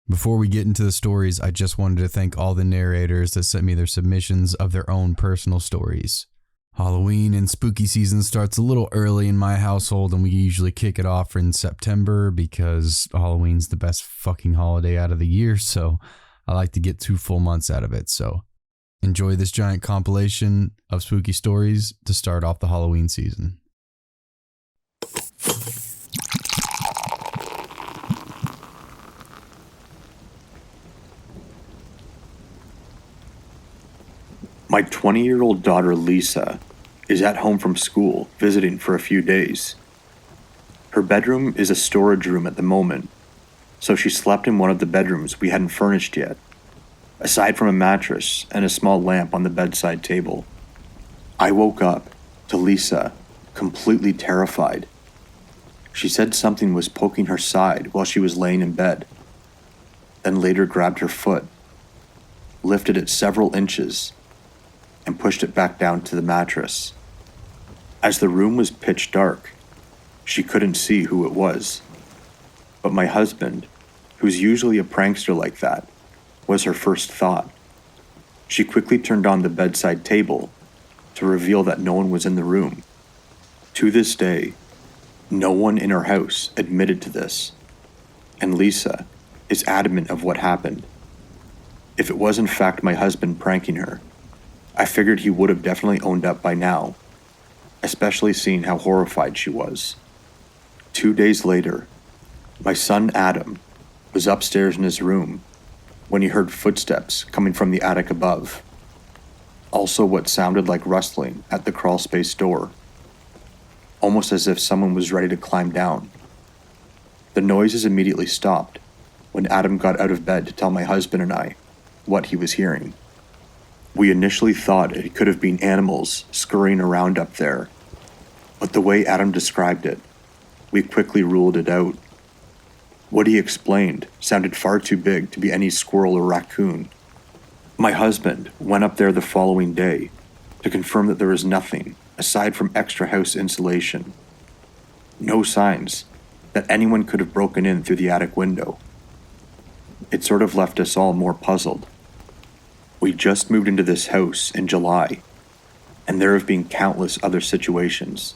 Before we get into the stories, I just wanted to thank all the narrators that sent me their submissions of their own personal stories. Halloween and spooky season starts a little early in my household, and we usually kick it off in September because Halloween's the best fucking holiday out of the year, so I like to get 2 full months out of it. So enjoy this giant compilation of spooky stories to start off the Halloween season. My 20-year-old daughter Lisa is at home from school visiting for a few days. Her bedroom is a storage room at the moment, so she slept in one of the bedrooms we hadn't furnished yet, aside from a mattress and a small lamp on the bedside table. I woke up to Lisa completely terrified. She said something was poking her side while she was laying in bed, then later grabbed her foot, lifted it several inches, and pushed it back down to the mattress. As the room was pitch dark, she couldn't see who it was. But my husband, who's usually a prankster like that, was her first thought. She quickly turned on the bedside table to reveal that no one was in the room. To this day, no one in our house admitted to this, and Lisa is adamant of what happened. If it was in fact my husband pranking her, I figured he would have definitely owned up by now, especially seeing how horrified she was. 2 days later, my son Adam was upstairs in his room when he heard footsteps coming from the attic above. Also what sounded like rustling at the crawlspace door, almost as if someone was ready to climb down. The noises immediately stopped when Adam got out of bed to tell my husband and I what he was hearing. We initially thought it could have been animals scurrying around up there, but the way Adam described it, we quickly ruled it out. What he explained sounded far too big to be any squirrel or raccoon. My husband went up there the following day to confirm that there was nothing aside from extra house insulation. No signs that anyone could have broken in through the attic window. It sort of left us all more puzzled. We just moved into this house in July, and there have been countless other situations.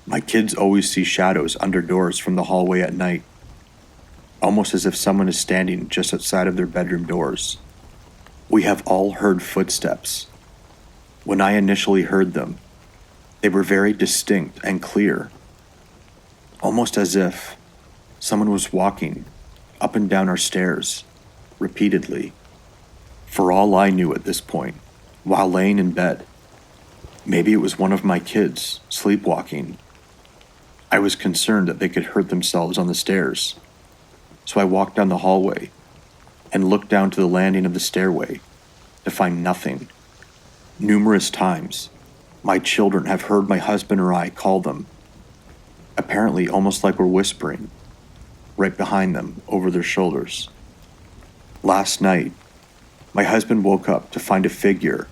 My kids always see shadows under doors from the hallway at night, almost as if someone is standing just outside of their bedroom doors. We have all heard footsteps. When I initially heard them, they were very distinct and clear, almost as if someone was walking up and down our stairs repeatedly. For all I knew at this point, while laying in bed, maybe it was one of my kids sleepwalking. I was concerned that they could hurt themselves on the stairs, so I walked down the hallway and looked down to the landing of the stairway to find nothing. Numerous times, my children have heard my husband or I call them, apparently almost like we're whispering, right behind them over their shoulders. Last night, my husband woke up to find a figure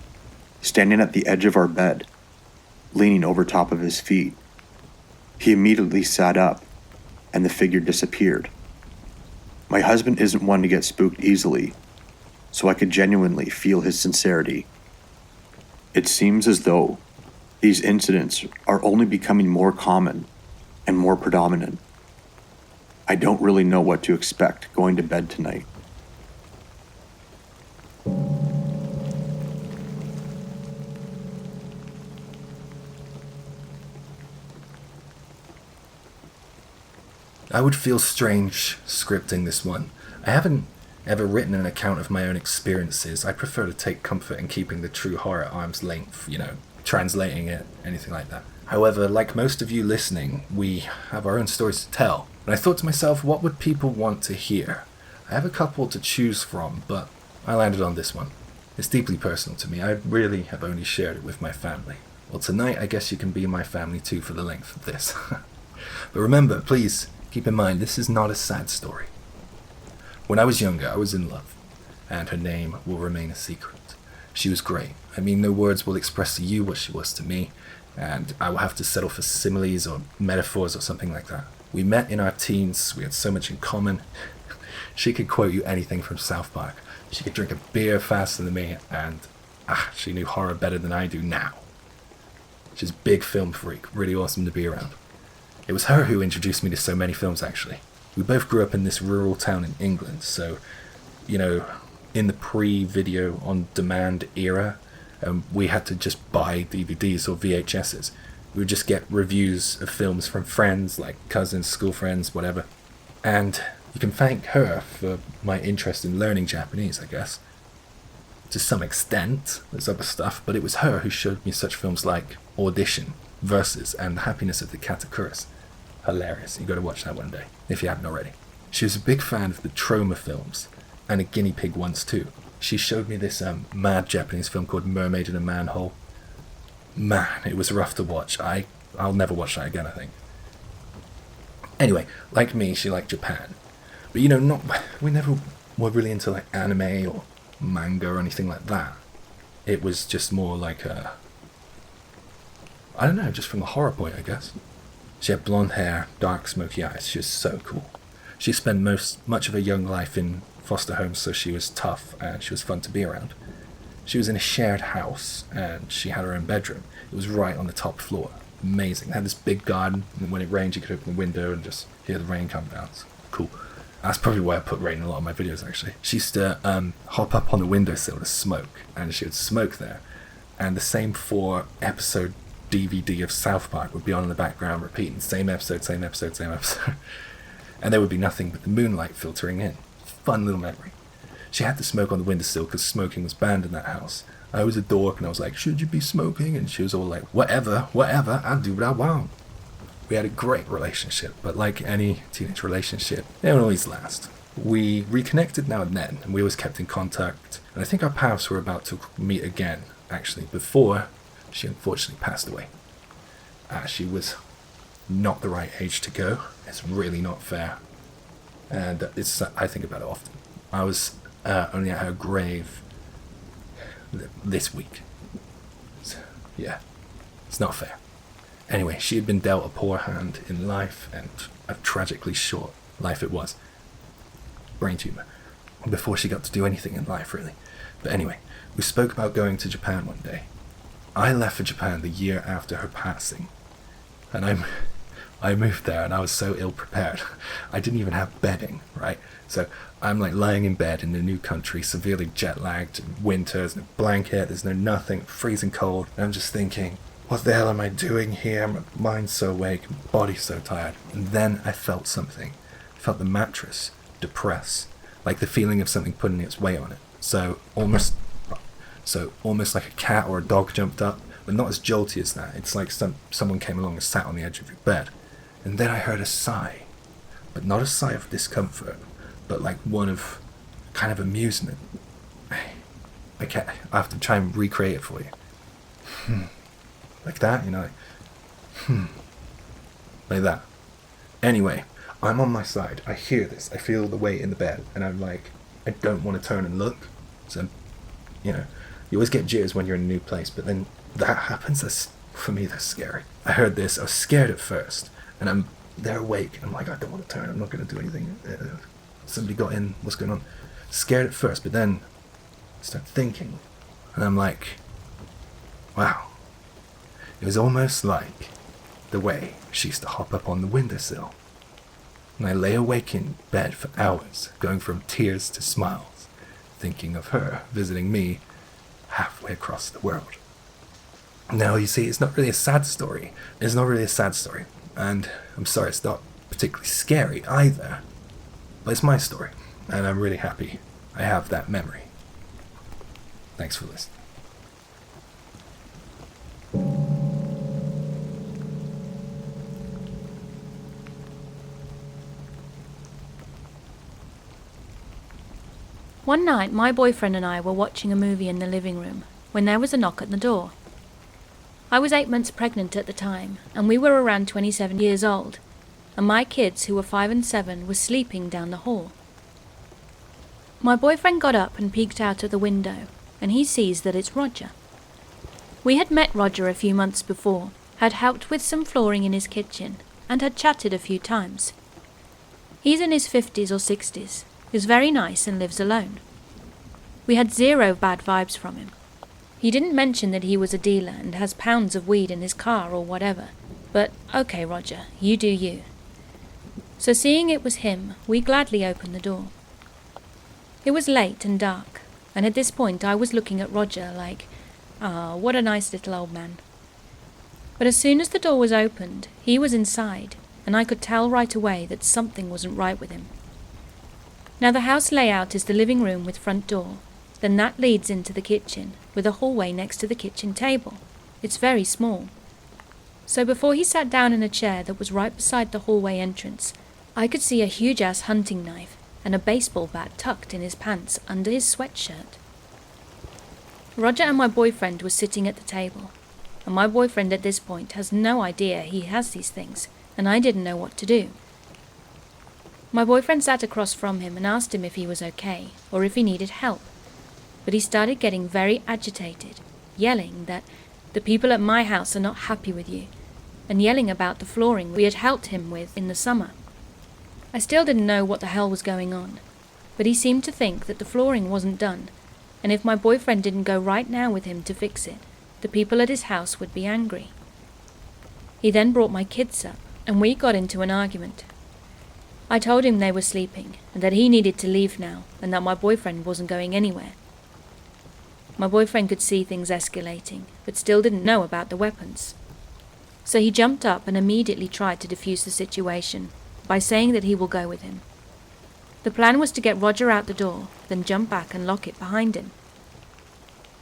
standing at the edge of our bed, leaning over top of his feet. He immediately sat up, and the figure disappeared. My husband isn't one to get spooked easily, so I could genuinely feel his sincerity. It seems as though these incidents are only becoming more common and more predominant. I don't really know what to expect going to bed tonight. I would feel strange scripting this one. I haven't ever written an account of my own experiences. I prefer to take comfort in keeping the true horror at arm's length, translating it, anything like that. However, like most of you listening, we have our own stories to tell. And I thought to myself, what would people want to hear? I have a couple to choose from, but I landed on this one. It's deeply personal to me. I really have only shared it with my family. Well, tonight I guess you can be my family too for the length of this. But remember, please, keep in mind, this is not a sad story. When I was younger, I was in love, and her name will remain a secret. She was great. I mean, no words will express to you what she was to me, and I will have to settle for similes or metaphors or something like that. We met in our teens, we had so much in common. She could quote you anything from South Park. She could drink a beer faster than me, and she knew horror better than I do now. She's a big film freak, really awesome to be around. It was her who introduced me to so many films, actually. We both grew up in this rural town in England, so, you know, in the pre-video on demand era, we had to just buy DVDs or VHSs. We would just get reviews of films from friends, like cousins, school friends, whatever. And you can thank her for my interest in learning Japanese, I guess. To some extent, there's other stuff, but it was her who showed me such films like Audition, Versus, and The Happiness of the Katakuris. Hilarious. You got to watch that one day, if you haven't already. She was a big fan of the Trauma films, and a guinea pig ones too. She showed me this mad Japanese film called Mermaid in a Manhole. Man, it was rough to watch. I'll never watch that again, I think. Anyway, like me, she liked Japan. But you know, we never were really into like anime or manga or anything like that. It was just more like I don't know, just from a horror point, I guess. She had blonde hair, dark smoky eyes. She was so cool. She spent much of her young life in foster homes, so she was tough and she was fun to be around. She was in a shared house and she had her own bedroom. It was right on the top floor. Amazing. It had this big garden, and when it rained you could open the window and just hear the rain come down. It's cool. That's probably why I put rain in a lot of my videos, actually. She used to hop up on the windowsill to smoke, and she would smoke there. And the same 4-episode DVD of South Park would be on in the background, repeating same episode, same episode, same episode. And there would be nothing but the moonlight filtering in. Fun little memory. She had to smoke on the windowsill because smoking was banned in that house. I was a dork and I was like, should you be smoking? And she was all like, whatever, I'll do what I want. We had a great relationship, but like any teenage relationship, they don't always last. We reconnected now and then, and we always kept in contact. And I think our paths were about to meet again, actually, before she unfortunately passed away. She was not the right age to go. It's really not fair. And I think about it often. I was only at her grave this week. So, yeah, it's not fair. Anyway, she had been dealt a poor hand in life, and a tragically short life it was. Brain tumor. Before she got to do anything in life, really. But anyway, we spoke about going to Japan one day. I left for Japan the year after her passing. And I moved there and I was so ill-prepared. I didn't even have bedding, right? So I'm like lying in bed in a new country, severely jet-lagged, winter, there's no blanket, there's no nothing, freezing cold. And I'm just thinking, what the hell am I doing here? My mind's so awake, my body's so tired. And then I felt something. I felt the mattress depress, like the feeling of something putting its weight on it. So almost like a cat or a dog jumped up, but not as jolty as that. It's like someone came along and sat on the edge of your bed. And then I heard a sigh, but not a sigh of discomfort, but like one of kind of amusement. I have to try and recreate it for you. Like that, you know, like that. Anyway, I'm on my side. I hear this. I feel the weight in the bed, and I'm like, I don't want to turn and look. So, you know, you always get jitters when you're in a new place, but then that happens. For me, that's scary. I heard this. I was scared at first, and they're awake. I'm like, I don't want to turn. I'm not going to do anything. Somebody got in. What's going on? Scared at first, but then I start thinking, and I'm like, wow. It was almost like the way she used to hop up on the windowsill. And I lay awake in bed for hours, going from tears to smiles, thinking of her visiting me halfway across the world. Now, you see, it's not really a sad story. It's not really a sad story. And I'm sorry, it's not particularly scary either. But it's my story, and I'm really happy I have that memory. Thanks for listening. One night, my boyfriend and I were watching a movie in the living room when there was a knock at the door. I was 8 months pregnant at the time, and we were around 27 years old, and my kids, who were 5 and 7, were sleeping down the hall. My boyfriend got up and peeked out of the window, and he sees that it's Roger. We had met Roger a few months before, had helped with some flooring in his kitchen, and had chatted a few times. He's in his 50s or 60s, is very nice and lives alone. We had zero bad vibes from him. He didn't mention that he was a dealer and has pounds of weed in his car or whatever, but okay, Roger, you do you. So seeing it was him, we gladly opened the door. It was late and dark, and at this point I was looking at Roger like, what a nice little old man. But as soon as the door was opened, he was inside, and I could tell right away that something wasn't right with him. Now the house layout is the living room with front door, then that leads into the kitchen, with a hallway next to the kitchen table. It's very small. So before he sat down in a chair that was right beside the hallway entrance, I could see a huge-ass hunting knife and a baseball bat tucked in his pants under his sweatshirt. Roger and my boyfriend were sitting at the table, and my boyfriend at this point has no idea he has these things, and I didn't know what to do. My boyfriend sat across from him and asked him if he was okay, or if he needed help, but he started getting very agitated, yelling that the people at my house are not happy with you, and yelling about the flooring we had helped him with in the summer. I still didn't know what the hell was going on, but he seemed to think that the flooring wasn't done, and if my boyfriend didn't go right now with him to fix it, the people at his house would be angry. He then brought my kids up, and we got into an argument. I told him they were sleeping, and that he needed to leave now, and that my boyfriend wasn't going anywhere. My boyfriend could see things escalating, but still didn't know about the weapons. So he jumped up and immediately tried to defuse the situation by saying that he will go with him. The plan was to get Roger out the door, then jump back and lock it behind him.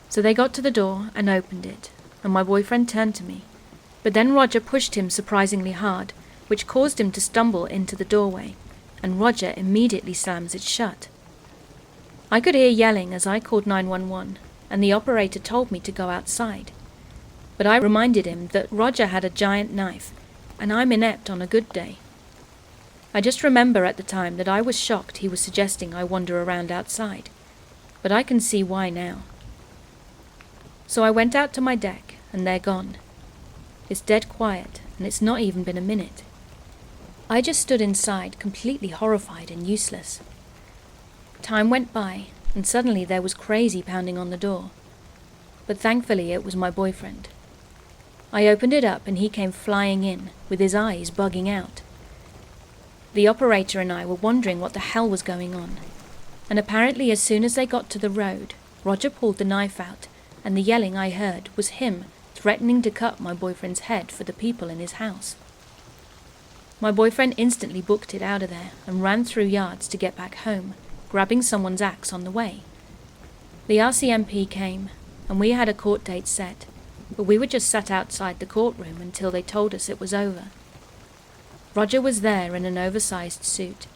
So they got to the door and opened it, and my boyfriend turned to me, but then Roger pushed him surprisingly hard, which caused him to stumble into the doorway, and Roger immediately slams it shut. I could hear yelling as I called 911, and the operator told me to go outside. But I reminded him that Roger had a giant knife, and I'm inept on a good day. I just remember at the time that I was shocked he was suggesting I wander around outside, but I can see why now. So I went out to my deck, and they're gone. It's dead quiet, and it's not even been a minute. I just stood inside, completely horrified and useless. Time went by, and suddenly there was crazy pounding on the door. But thankfully it was my boyfriend. I opened it up and he came flying in, with his eyes bugging out. The operator and I were wondering what the hell was going on, and apparently as soon as they got to the road, Roger pulled the knife out, and the yelling I heard was him threatening to cut my boyfriend's head for the people in his house. My boyfriend instantly booked it out of there and ran through yards to get back home, grabbing someone's axe on the way. The RCMP came, and we had a court date set, but we were just sat outside the courtroom until they told us it was over. Roger was there in an oversized suit.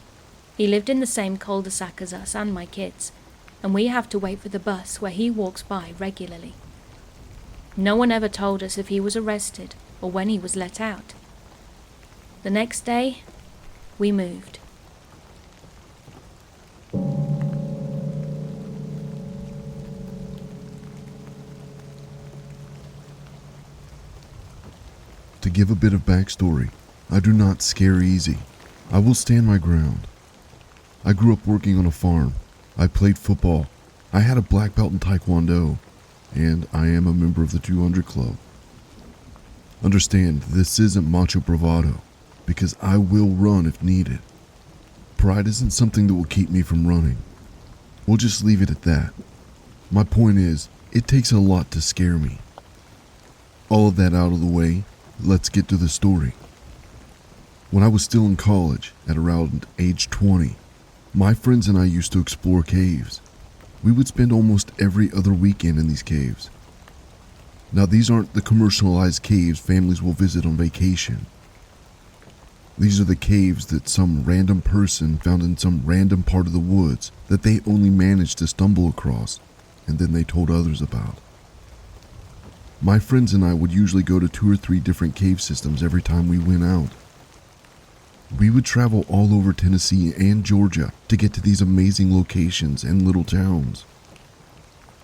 He lived in the same cul-de-sac as us and my kids, and we have to wait for the bus where he walks by regularly. No one ever told us if he was arrested or when he was let out. The next day, we moved. To give a bit of backstory, I do not scare easy. I will stand my ground. I grew up working on a farm. I played football. I had a black belt in Taekwondo, and I am a member of the 200 Club. Understand, this isn't macho bravado, because I will run if needed. Pride isn't something that will keep me from running. We'll just leave it at that. My point is, it takes a lot to scare me. All of that out of the way, let's get to the story. When I was still in college, at around age 20, my friends and I used to explore caves. We would spend almost every other weekend in these caves. Now these aren't the commercialized caves families will visit on vacation. These are the caves that some random person found in some random part of the woods that they only managed to stumble across, and then they told others about. My friends and I would usually go to 2 or 3 different cave systems every time we went out. We would travel all over Tennessee and Georgia to get to these amazing locations and little towns.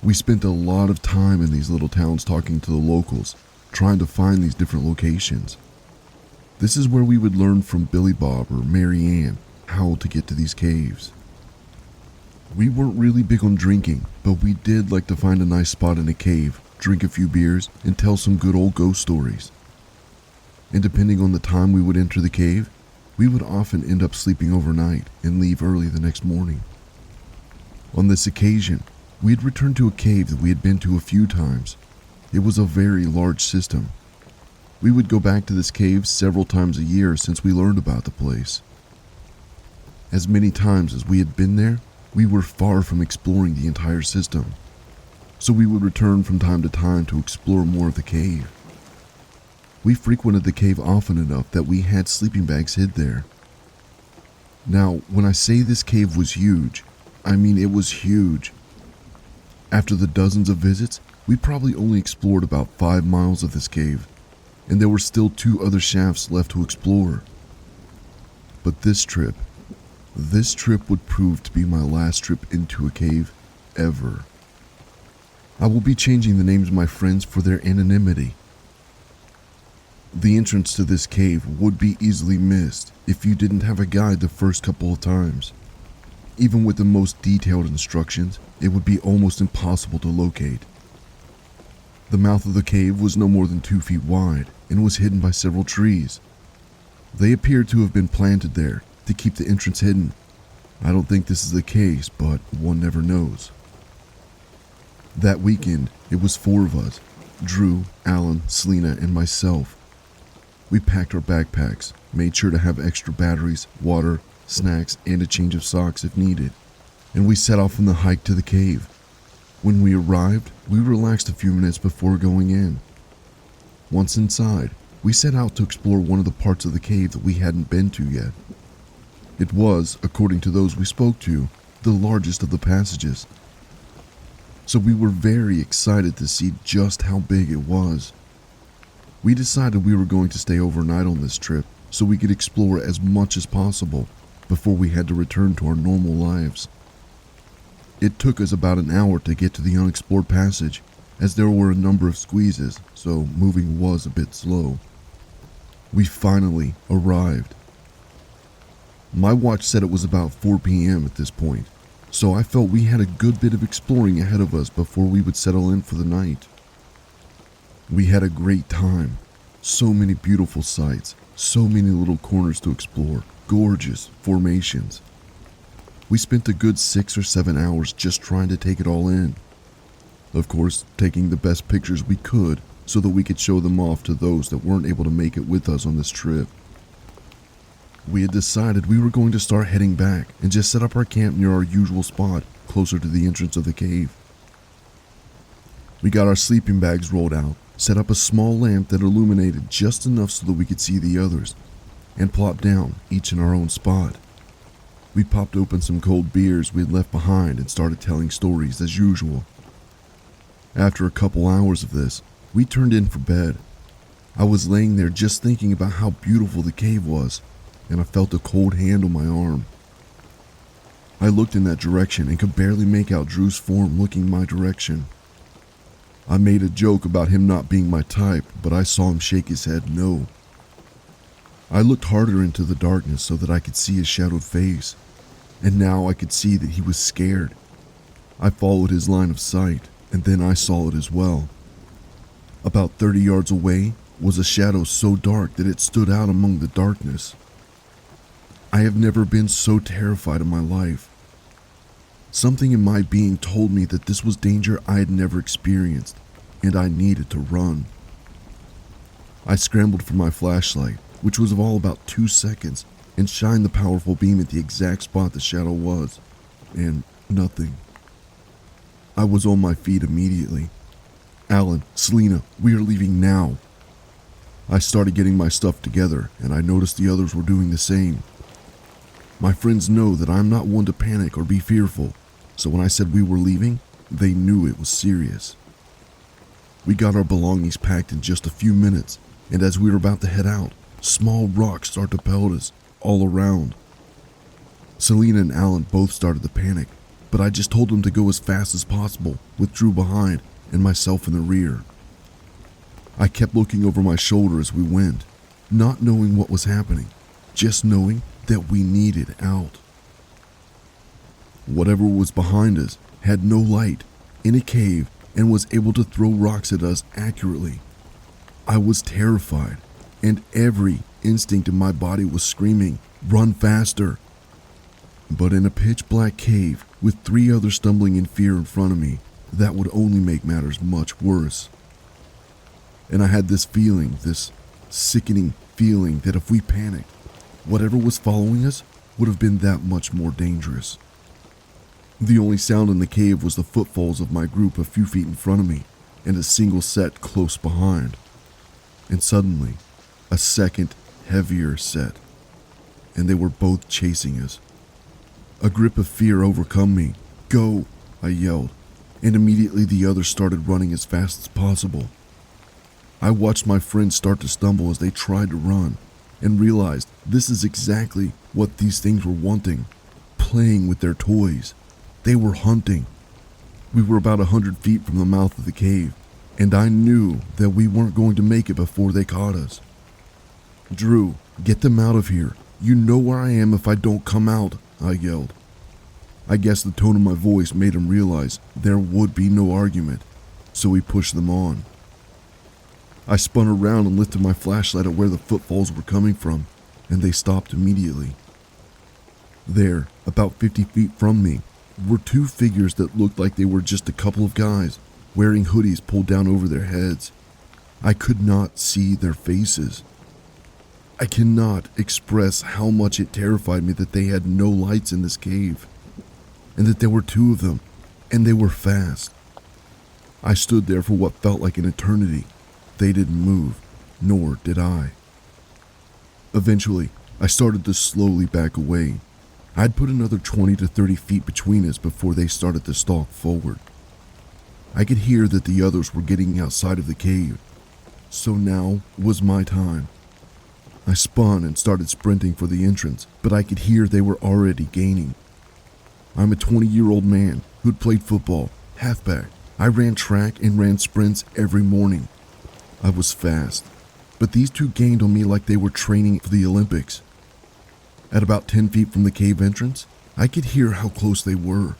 We spent a lot of time in these little towns talking to the locals, trying to find these different locations. This is where we would learn from Billy Bob or Mary Ann how to get to these caves. We weren't really big on drinking, but we did like to find a nice spot in a cave, drink a few beers, and tell some good old ghost stories. And depending on the time we would enter the cave, we would often end up sleeping overnight and leave early the next morning. On this occasion, we had returned to a cave that we had been to a few times. It was a very large system. We would go back to this cave several times a year since we learned about the place. As many times as we had been there, we were far from exploring the entire system, so we would return from time to time to explore more of the cave. We frequented the cave often enough that we had sleeping bags hid there. Now, when I say this cave was huge, I mean it was huge. After the dozens of visits, we probably only explored about 5 miles of this cave, and there were still 2 other shafts left to explore. But this trip would prove to be my last trip into a cave ever. I will be changing the names of my friends for their anonymity. The entrance to this cave would be easily missed if you didn't have a guide the first couple of times. Even with the most detailed instructions, it would be almost impossible to locate. The mouth of the cave was no more than 2 feet wide and was hidden by several trees. They appeared to have been planted there to keep the entrance hidden. I don't think this is the case, but one never knows. That weekend, it was 4 of us, Drew, Alan, Selena, and myself. We packed our backpacks, made sure to have extra batteries, water, snacks, and a change of socks if needed, and we set off on the hike to the cave. When we arrived, we relaxed a few minutes before going in. Once inside, we set out to explore one of the parts of the cave that we hadn't been to yet. It was, according to those we spoke to, the largest of the passages. So we were very excited to see just how big it was. We decided we were going to stay overnight on this trip so we could explore as much as possible before we had to return to our normal lives. It took us about an hour to get to the unexplored passage, as there were a number of squeezes, so moving was a bit slow. We finally arrived. My watch said it was about 4 p.m. at this point, so I felt we had a good bit of exploring ahead of us before we would settle in for the night. We had a great time. So many beautiful sights, so many little corners to explore, gorgeous formations. We spent a good 6 or 7 hours just trying to take it all in. Of course, taking the best pictures we could so that we could show them off to those that weren't able to make it with us on this trip. We had decided we were going to start heading back and just set up our camp near our usual spot, closer to the entrance of the cave. We got our sleeping bags rolled out, set up a small lamp that illuminated just enough so that we could see the others, and plopped down, each in our own spot. We popped open some cold beers we had left behind and started telling stories as usual. After a couple hours of this, we turned in for bed. I was laying there just thinking about how beautiful the cave was, and I felt a cold hand on my arm. I looked in that direction and could barely make out Drew's form looking my direction. I made a joke about him not being my type, but I saw him shake his head no. I looked harder into the darkness so that I could see his shadowed face, and now I could see that he was scared. I followed his line of sight, and then I saw it as well. About 30 yards away was a shadow so dark that it stood out among the darkness. I have never been so terrified in my life. Something in my being told me that this was danger I had never experienced, and I needed to run. I scrambled for my flashlight, which was of all about 2 seconds, and shined the powerful beam at the exact spot the shadow was, and nothing. I was on my feet immediately. Alan, Selena, we are leaving now. I started getting my stuff together, and I noticed the others were doing the same. My friends know that I'm not one to panic or be fearful, so when I said we were leaving, they knew it was serious. We got our belongings packed in just a few minutes, and as we were about to head out, small rocks started to pelt us all around. Selena and Alan both started to panic, but I just told them to go as fast as possible, with Drew behind and myself in the rear. I kept looking over my shoulder as we went, not knowing what was happening, just knowing that we needed out. Whatever was behind us had no light, in a cave, and was able to throw rocks at us accurately. I was terrified, and every instinct in my body was screaming, "Run faster!" But in a pitch-black cave, with 3 others stumbling in fear in front of me, that would only make matters much worse. And I had this feeling, this sickening feeling, that if we panicked, whatever was following us would have been that much more dangerous. The only sound in the cave was the footfalls of my group a few feet in front of me, and a single set close behind. And suddenly, a second, heavier set, and they were both chasing us. A grip of fear overcome me. "Go!" I yelled, and immediately the others started running as fast as possible. I watched my friends start to stumble as they tried to run, and realized this is exactly what these things were wanting, playing with their toys. They were hunting. We were about 100 feet from the mouth of the cave, and I knew that we weren't going to make it before they caught us. "Drew, get them out of here. You know where I am if I don't come out," I yelled. I guess the tone of my voice made him realize there would be no argument, so he pushed them on. I spun around and lifted my flashlight at where the footfalls were coming from, and they stopped immediately. There, about 50 feet from me, were 2 figures that looked like they were just a couple of guys, wearing hoodies pulled down over their heads. I could not see their faces. I cannot express how much it terrified me that they had no lights in this cave, and that there were 2 of them, and they were fast. I stood there for what felt like an eternity. They didn't move, nor did I. Eventually, I started to slowly back away. I'd put another 20 to 30 feet between us before they started to stalk forward. I could hear that the others were getting outside of the cave, so now was my time. I spun and started sprinting for the entrance, but I could hear they were already gaining. I'm a 20-year-old man who'd played football, halfback. I ran track and ran sprints every morning. I was fast, but these 2 gained on me like they were training for the Olympics. At about 10 feet from the cave entrance, I could hear how close they were.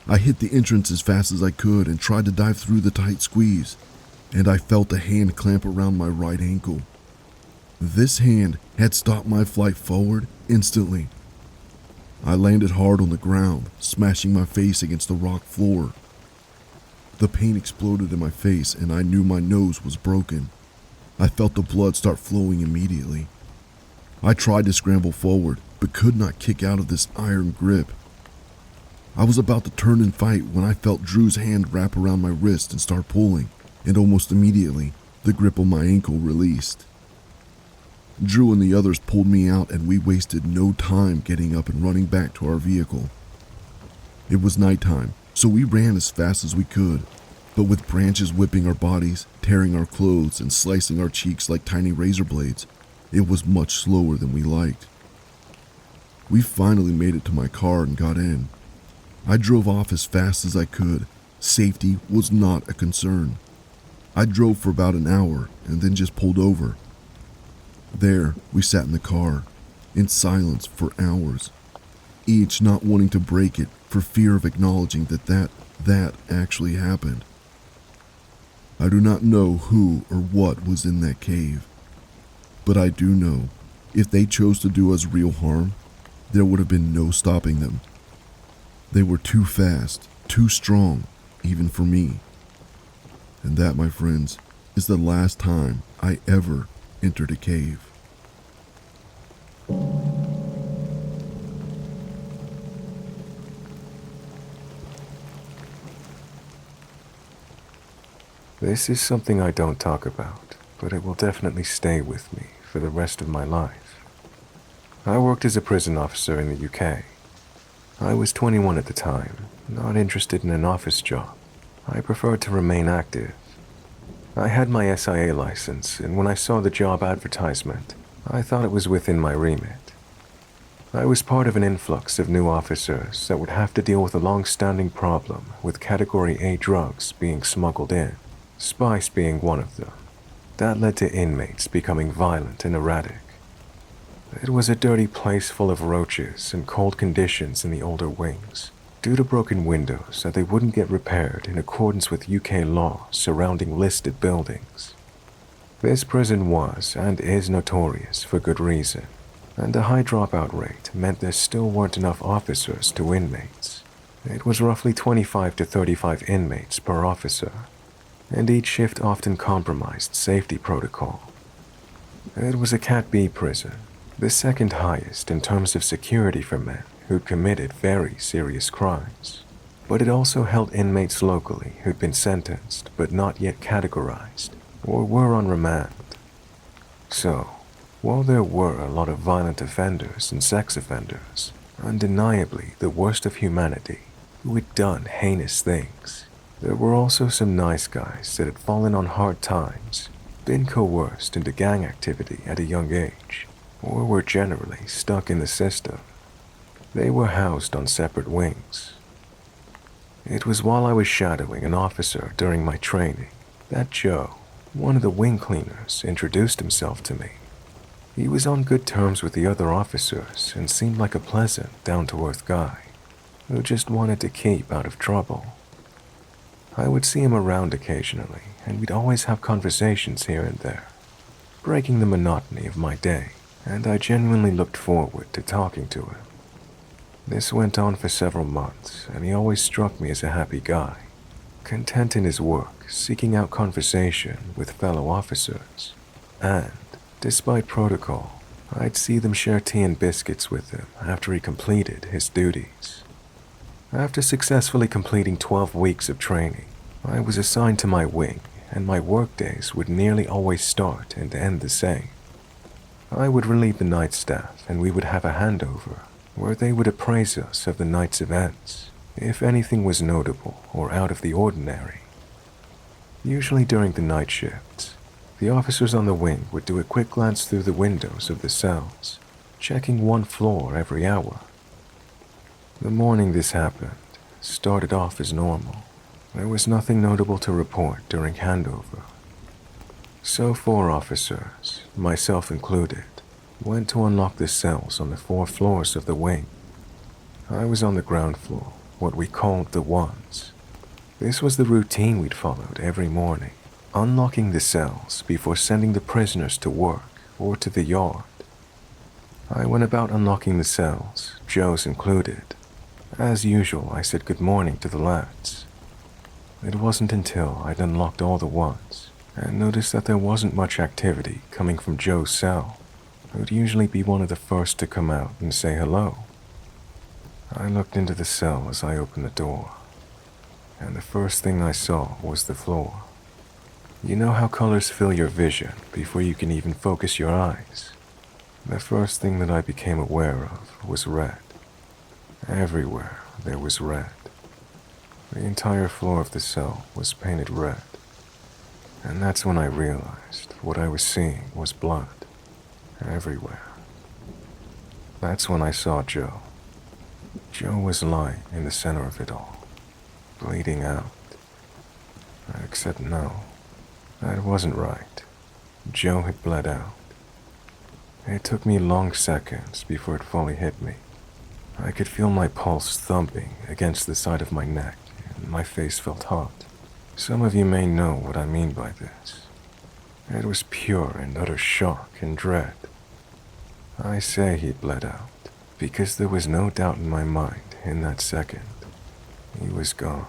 I hit the entrance as fast as I could and tried to dive through the tight squeeze, and I felt a hand clamp around my right ankle. This hand had stopped my flight forward instantly. I landed hard on the ground, smashing my face against the rock floor. The pain exploded in my face, and I knew my nose was broken. I felt the blood start flowing immediately. I tried to scramble forward, but could not kick out of this iron grip. I was about to turn and fight when I felt Drew's hand wrap around my wrist and start pulling, and almost immediately, the grip on my ankle released. Drew and the others pulled me out, and we wasted no time getting up and running back to our vehicle. It was nighttime, so we ran as fast as we could, but with branches whipping our bodies, tearing our clothes, and slicing our cheeks like tiny razor blades, it was much slower than we liked. We finally made it to my car and got in. I drove off as fast as I could. Safety was not a concern. I drove for about an hour and then just pulled over. There, we sat in the car, in silence for hours, each not wanting to break it for fear of acknowledging that actually happened. I do not know who or what was in that cave, but I do know if they chose to do us real harm, there would have been no stopping them. They were too fast, too strong, even for me. And that, my friends, is the last time I ever entered a cave. This is something I don't talk about, but it will definitely stay with me for the rest of my life. I worked as a prison officer in the UK. I was 21 at the time, not interested in an office job. I preferred to remain active. I had my SIA license, and when I saw the job advertisement, I thought it was within my remit. I was part of an influx of new officers that would have to deal with a long-standing problem with Category A drugs being smuggled in, spice being one of them. That led to inmates becoming violent and erratic. It was a dirty place full of roaches and cold conditions in the older wings, due to broken windows that they wouldn't get repaired in accordance with UK law surrounding listed buildings. This prison was and is notorious for good reason, and a high dropout rate meant there still weren't enough officers to inmates. It was roughly 25 to 35 inmates per officer, and each shift often compromised safety protocol. It was a Cat B prison, the second highest in terms of security for men who'd committed very serious crimes, but it also held inmates locally who'd been sentenced but not yet categorized or were on remand. So, while there were a lot of violent offenders and sex offenders, undeniably the worst of humanity, who had done heinous things, there were also some nice guys that had fallen on hard times, been coerced into gang activity at a young age, or were generally stuck in the system. They were housed on separate wings. It was while I was shadowing an officer during my training that Joe, one of the wing cleaners, introduced himself to me. He was on good terms with the other officers and seemed like a pleasant, down-to-earth guy who just wanted to keep out of trouble. I would see him around occasionally, and we'd always have conversations here and there, breaking the monotony of my day, and I genuinely looked forward to talking to him. This went on for several months, and he always struck me as a happy guy, content in his work, seeking out conversation with fellow officers, and, despite protocol, I'd see them share tea and biscuits with him after he completed his duties. After successfully completing 12 weeks of training, I was assigned to my wing, and my workdays would nearly always start and end the same. I would relieve the night staff, and we would have a handover, where they would appraise us of the night's events, if anything was notable or out of the ordinary. Usually during the night shifts, the officers on the wing would do a quick glance through the windows of the cells, checking one floor every hour. The morning this happened started off as normal. There was nothing notable to report during handover. So 4 officers, myself included, went to unlock the cells on the 4 floors of the wing. I was on the ground floor, what we called the ones. This was the routine we'd followed every morning, unlocking the cells before sending the prisoners to work or to the yard. I went about unlocking the cells, Joe's included. As usual, I said good morning to the lads. It wasn't until I'd unlocked all the ones and noticed that there wasn't much activity coming from Joe's cell, who'd usually be one of the first to come out and say hello. I looked into the cell as I opened the door, and the first thing I saw was the floor. You know how colors fill your vision before you can even focus your eyes? The first thing that I became aware of was red. Everywhere there was red. The entire floor of the cell was painted red, and that's when I realized what I was seeing was blood everywhere. That's when I saw Joe. Joe was lying in the center of it all, bleeding out. Except no, that wasn't right. Joe had bled out. It took me long seconds before it fully hit me. I could feel my pulse thumping against the side of my neck, and my face felt hot. Some of you may know what I mean by this. It was pure and utter shock and dread. I say he bled out because there was no doubt in my mind in that second. He was gone.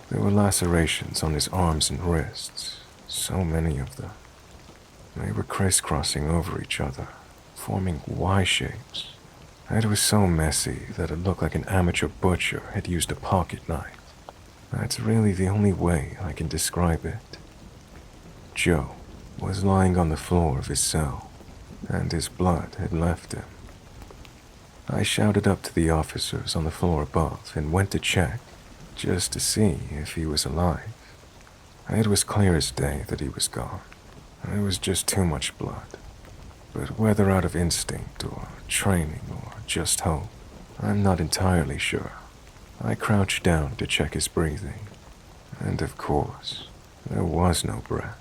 There were lacerations on his arms and wrists, so many of them. They were crisscrossing over each other, forming Y shapes. It was so messy that it looked like an amateur butcher had used a pocket knife. That's really the only way I can describe it. Joe was lying on the floor of his cell, and his blood had left him. I shouted up to the officers on the floor above and went to check, just to see if he was alive. It was clear as day that he was gone. There was just too much blood. But whether out of instinct or training or just hope, I'm not entirely sure. I crouched down to check his breathing, and of course, there was no breath,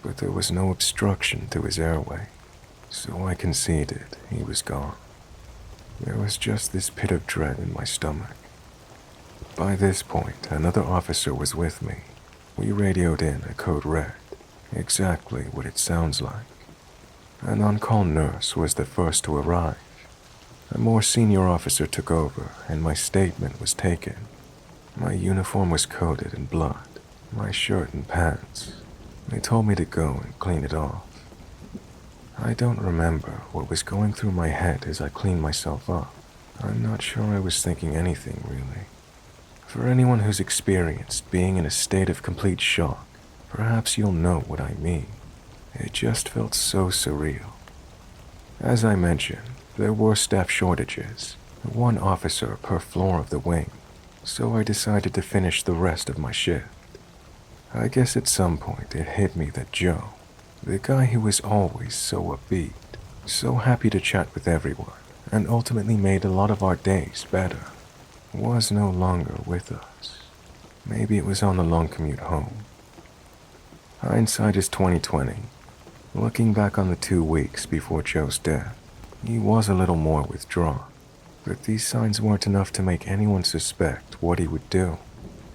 but there was no obstruction to his airway, so I conceded he was gone. There was just this pit of dread in my stomach By this point, another officer was with me. We radioed in a code red, exactly what it sounds like. An on-call nurse was the first to arrive. A more senior officer took over, and my statement was taken. My uniform was coated in blood, my shirt and pants. They told me to go and clean it off. I don't remember what was going through my head as I cleaned myself up. I'm not sure I was thinking anything, really. For anyone who's experienced being in a state of complete shock, perhaps you'll know what I mean. It just felt so surreal. As I mentioned, there were staff shortages, one officer per floor of the wing, so I decided to finish the rest of my shift. I guess at some point it hit me that Joe, the guy who was always so upbeat, so happy to chat with everyone, and ultimately made a lot of our days better, was no longer with us. Maybe it was on the long commute home. Hindsight is 20/20. Looking back on the 2 weeks before Joe's death, he was a little more withdrawn, but these signs weren't enough to make anyone suspect what he would do.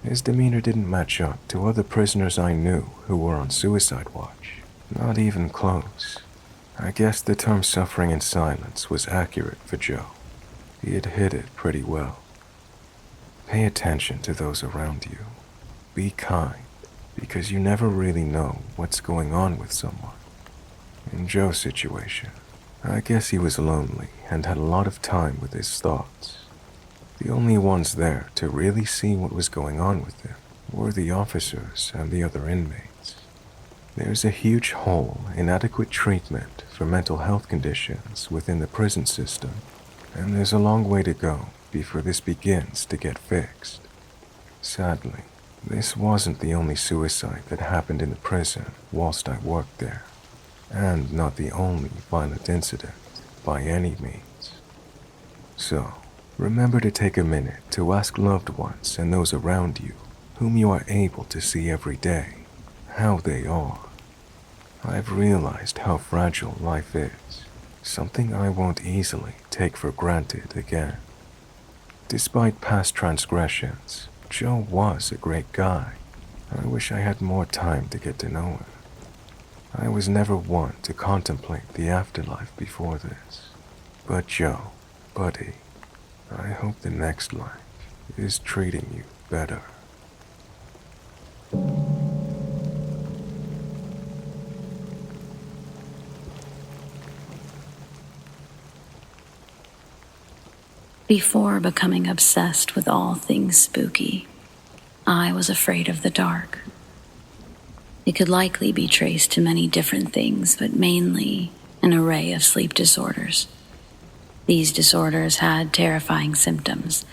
His demeanor didn't match up to other prisoners I knew who were on suicide watch. Not even close. I guess the term suffering in silence was accurate for Joe. He had hit it pretty well. Pay attention to those around you. Be kind, because you never really know what's going on with someone. In Joe's situation, I guess he was lonely and had a lot of time with his thoughts. The only ones there to really see what was going on with him were the officers and the other inmates. There's a huge hole in adequate treatment for mental health conditions within the prison system, and there's a long way to go before this begins to get fixed. Sadly, this wasn't the only suicide that happened in the prison whilst I worked there, and not the only violent incident by any means. So, remember to take a minute to ask loved ones and those around you, whom you are able to see every day, how they are. I've realized how fragile life is, something I won't easily take for granted again. Despite past transgressions, Joe was a great guy. I wish I had more time to get to know him. I was never one to contemplate the afterlife before this. But Joe, buddy, I hope the next life is treating you better. Before becoming obsessed with all things spooky, I was afraid of the dark. It could likely be traced to many different things, but mainly an array of sleep disorders. These disorders had terrifying symptoms,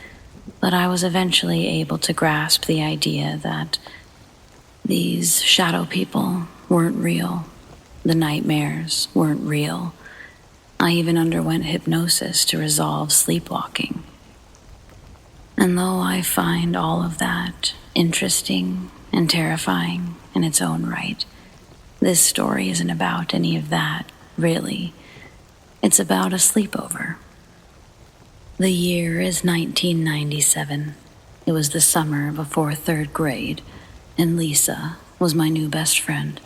but I was eventually able to grasp the idea that these shadow people weren't real. The nightmares weren't real. I even underwent hypnosis to resolve sleepwalking. And though I find all of that interesting and terrifying in its own right, this story isn't about any of that, really. It's about a sleepover. The year is 1997. It was the summer before third grade, and Lisa was my new best friend.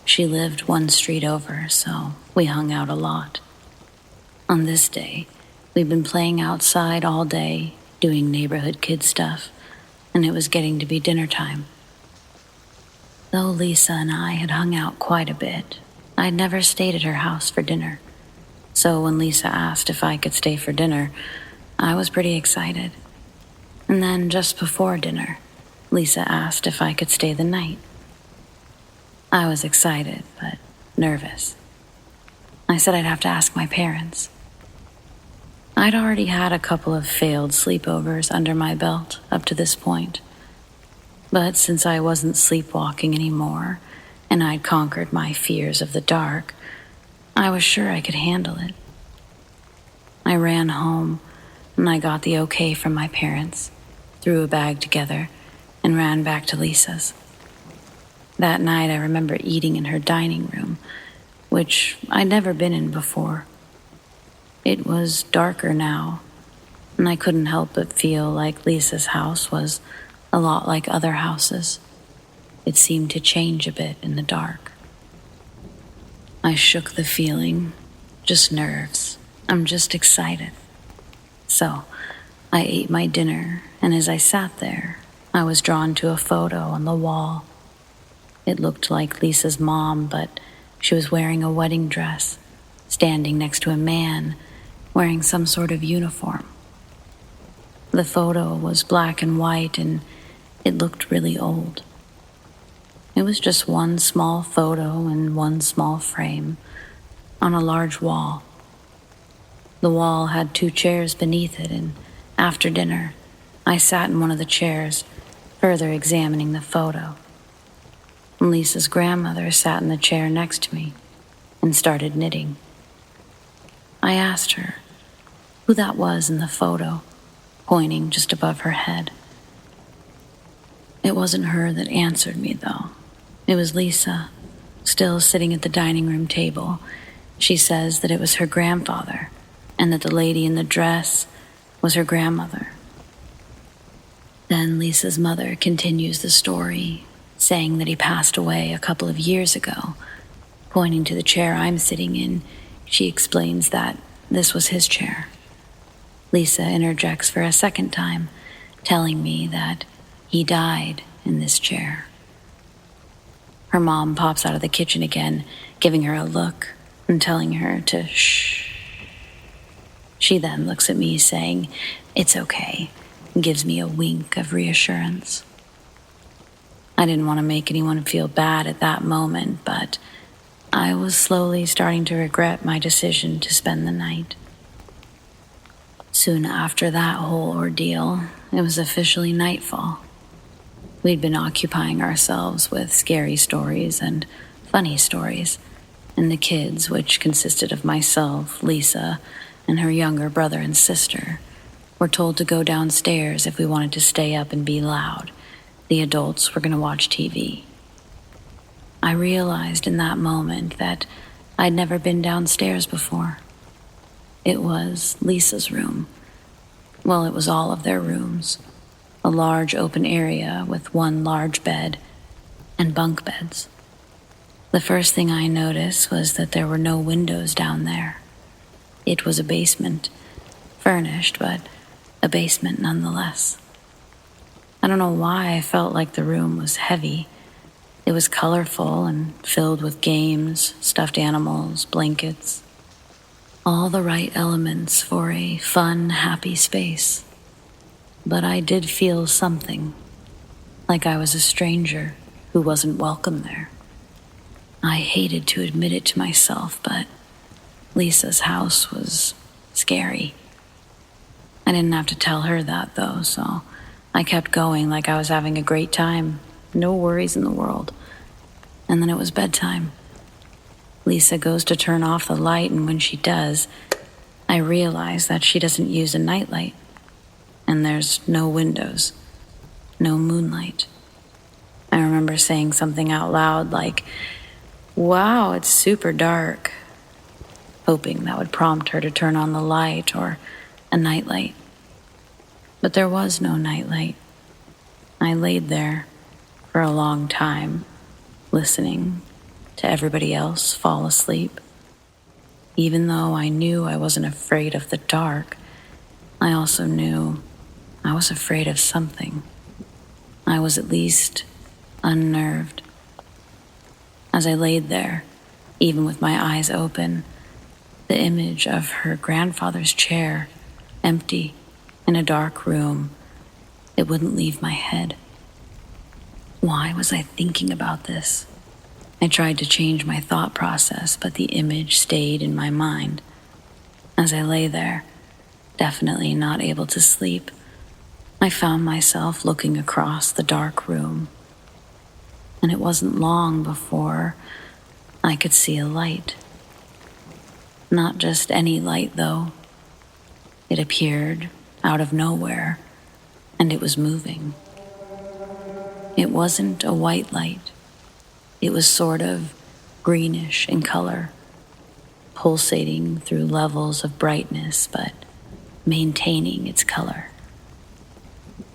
She lived one street over, so we hung out a lot. On this day, we'd been playing outside all day, doing neighborhood kid stuff, and it was getting to be dinner time. Though Lisa and I had hung out quite a bit, I'd never stayed at her house for dinner. So when Lisa asked if I could stay for dinner, I was pretty excited. And then just before dinner, Lisa asked if I could stay the night. I was excited, but nervous. I said I'd have to ask my parents. I'd already had a couple of failed sleepovers under my belt up to this point. But since I wasn't sleepwalking anymore, and I'd conquered my fears of the dark, I was sure I could handle it. I ran home, and I got the okay from my parents, threw a bag together, and ran back to Lisa's. That night I remember eating in her dining room, which I'd never been in before. It was darker now, and I couldn't help but feel like Lisa's house was a lot like other houses. It seemed to change a bit in the dark. I shook the feeling, just nerves. I'm just excited. So, I ate my dinner, and as I sat there, I was drawn to a photo on the wall. It looked like Lisa's mom, but she was wearing a wedding dress, standing next to a man wearing some sort of uniform. The photo was black and white, and it looked really old. It was just one small photo in one small frame on a large wall. The wall had 2 chairs beneath it, and after dinner, I sat in one of the chairs, further examining the photo. Lisa's grandmother sat in the chair next to me and started knitting. I asked her who that was in the photo, pointing just above her head. It wasn't her that answered me, though. It was Lisa, still sitting at the dining room table. She says that it was her grandfather, and that the lady in the dress was her grandmother. Then Lisa's mother continues the story, saying that he passed away a couple of years ago. Pointing to the chair I'm sitting in, she explains that this was his chair. Lisa interjects for a second time, telling me that he died in this chair. Her mom pops out of the kitchen again, giving her a look and telling her to shh. She then looks at me saying, "It's okay," and gives me a wink of reassurance. I didn't want to make anyone feel bad at that moment, but I was slowly starting to regret my decision to spend the night. Soon after that whole ordeal, it was officially nightfall. We'd been occupying ourselves with scary stories and funny stories, and the kids, which consisted of myself, Lisa, and her younger brother and sister, were told to go downstairs if we wanted to stay up and be loud. The adults were going to watch TV. I realized in that moment that I'd never been downstairs before. It was Lisa's room. Well, it was all of their rooms. A large open area with one large bed and bunk beds. The first thing I noticed was that there were no windows down there. It was a basement, furnished, but a basement nonetheless. I don't know why I felt like the room was heavy. It was colorful and filled with games, stuffed animals, blankets. All the right elements for a fun, happy space. But I did feel something, like I was a stranger who wasn't welcome there. I hated to admit it to myself, but Lisa's house was scary. I didn't have to tell her that, though, so I kept going like I was having a great time, no worries in the world. And then it was bedtime. Lisa goes to turn off the light, and when she does, I realize that she doesn't use a nightlight. And there's no windows, no moonlight. I remember saying something out loud like, "Wow, it's super dark," hoping that would prompt her to turn on the light or a nightlight. But there was no nightlight. I laid there for a long time, listening to everybody else fall asleep. Even though I knew I wasn't afraid of the dark, I also knew I was afraid of something. I was at least unnerved. As I laid there, even with my eyes open, the image of her grandfather's chair, empty, in a dark room, it wouldn't leave my head. Why was I thinking about this? I tried to change my thought process, but the image stayed in my mind. As I lay there, definitely not able to sleep, I found myself looking across the dark room. And it wasn't long before I could see a light. Not just any light, though. It appeared out of nowhere, and it was moving. It wasn't a white light. It was sort of greenish in color, pulsating through levels of brightness, but maintaining its color.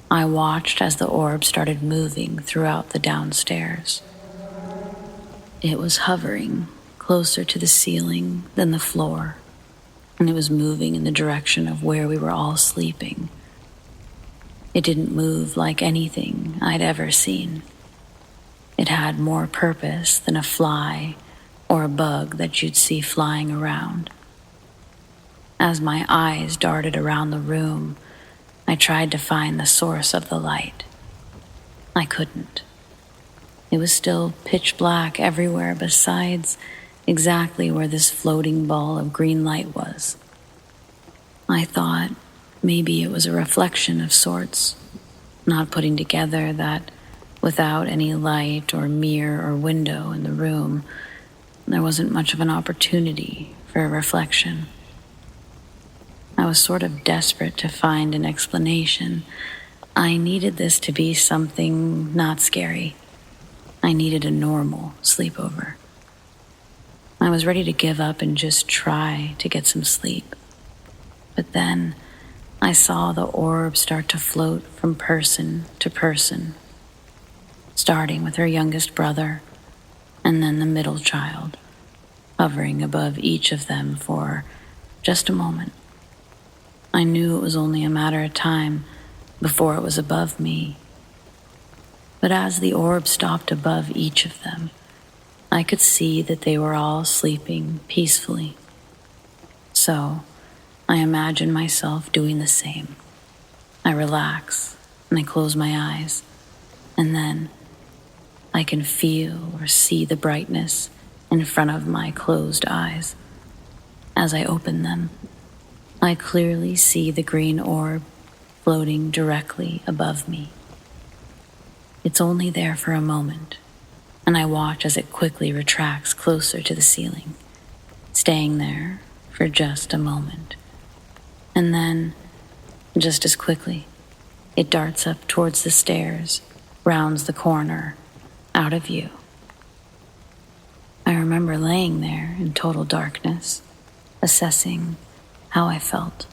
I watched as the orb started moving throughout the downstairs. It was hovering closer to the ceiling than the floor, and it was moving in the direction of where we were all sleeping. It didn't move like anything I'd ever seen. It had more purpose than a fly or a bug that you'd see flying around. As my eyes darted around the room, I tried to find the source of the light. I couldn't. It was still pitch black everywhere besides exactly where this floating ball of green light was. I thought maybe it was a reflection of sorts, not putting together that without any light or mirror or window in the room, there wasn't much of an opportunity for a reflection. I was sort of desperate to find an explanation. I needed this to be something not scary. I needed a normal sleepover. I was ready to give up and just try to get some sleep. But then I saw the orb start to float from person to person, starting with her youngest brother and then the middle child, hovering above each of them for just a moment. I knew it was only a matter of time before it was above me. But as the orb stopped above each of them, I could see that they were all sleeping peacefully. So I imagined myself doing the same. I relax and I close my eyes, and then I can feel or see the brightness in front of my closed eyes. As I open them, I clearly see the green orb floating directly above me. It's only there for a moment, and I watch as it quickly retracts closer to the ceiling, staying there for just a moment. And then, just as quickly, it darts up towards the stairs, rounds the corner, out of view. I remember laying there in total darkness, assessing how I felt.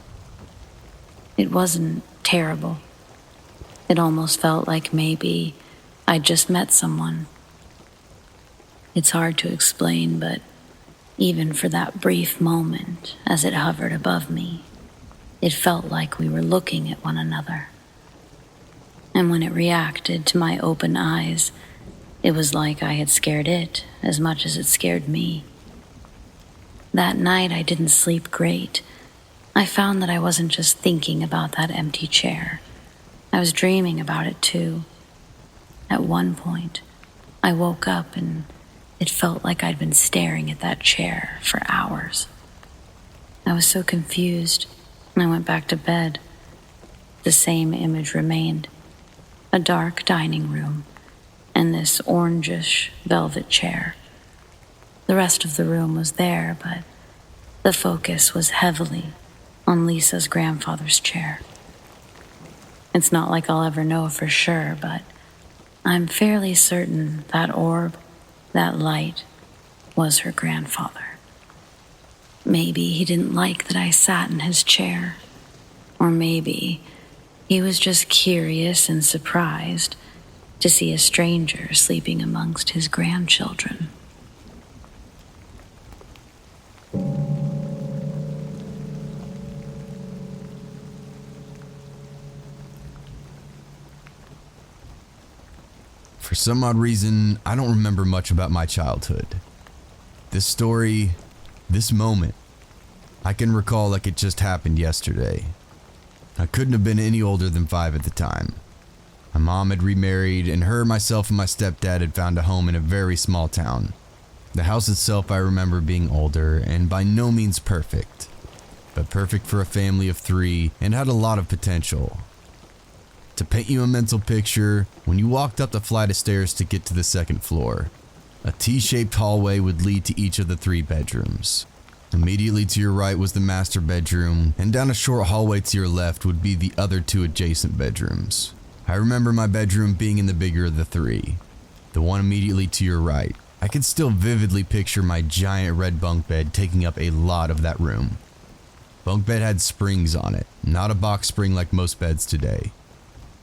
It wasn't terrible. It almost felt like maybe I'd just met someone. It's hard to explain, but even for that brief moment as it hovered above me, it felt like we were looking at one another. And when it reacted to my open eyes, it was like I had scared it as much as it scared me. That night I didn't sleep great. I found that I wasn't just thinking about that empty chair. I was dreaming about it too. At one point, I woke up and it felt like I'd been staring at that chair for hours. I was so confused, and I went back to bed. The same image remained. A dark dining room and this orangish velvet chair. The rest of the room was there, but the focus was heavily on Lisa's grandfather's chair. It's not like I'll ever know for sure, but I'm fairly certain that orb, that light, was her grandfather. Maybe he didn't like that I sat in his chair, or maybe he was just curious and surprised to see a stranger sleeping amongst his grandchildren. For some odd reason, I don't remember much about my childhood. This story, this moment, I can recall like it just happened yesterday. I couldn't have been any older than 5 at the time. My mom had remarried, and her, myself, and my stepdad had found a home in a very small town. The house itself I remember being older and by no means perfect, but perfect for a family of 3 and had a lot of potential. To paint you a mental picture, when you walked up the flight of stairs to get to the second floor, a T-shaped hallway would lead to each of the 3 bedrooms. Immediately to your right was the master bedroom, and down a short hallway to your left would be the other 2 adjacent bedrooms. I remember my bedroom being in the bigger of the 3, the one immediately to your right. I could still vividly picture my giant red bunk bed taking up a lot of that room. Bunk bed had springs on it, not a box spring like most beds today.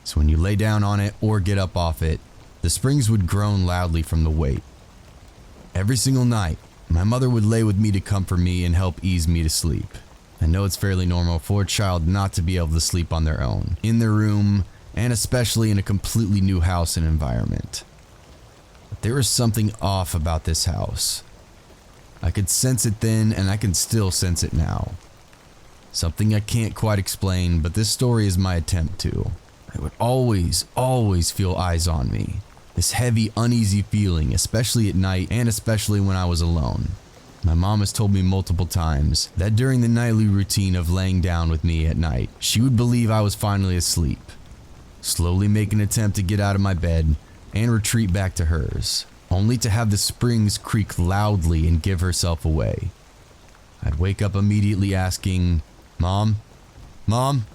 So when you lay down on it or get up off it, the springs would groan loudly from the weight. Every single night, my mother would lay with me to comfort me and help ease me to sleep. I know it's fairly normal for a child not to be able to sleep on their own, in their room, and especially in a completely new house and environment. But there was something off about this house. I could sense it then, and I can still sense it now. Something I can't quite explain, but this story is my attempt to. I would always feel eyes on me. This heavy, uneasy feeling, especially at night and especially when I was alone. My mom has told me multiple times that during the nightly routine of laying down with me at night, she would believe I was finally asleep, slowly make an attempt to get out of my bed and retreat back to hers, only to have the springs creak loudly and give herself away. I'd wake up immediately asking, "Mom? Mom?"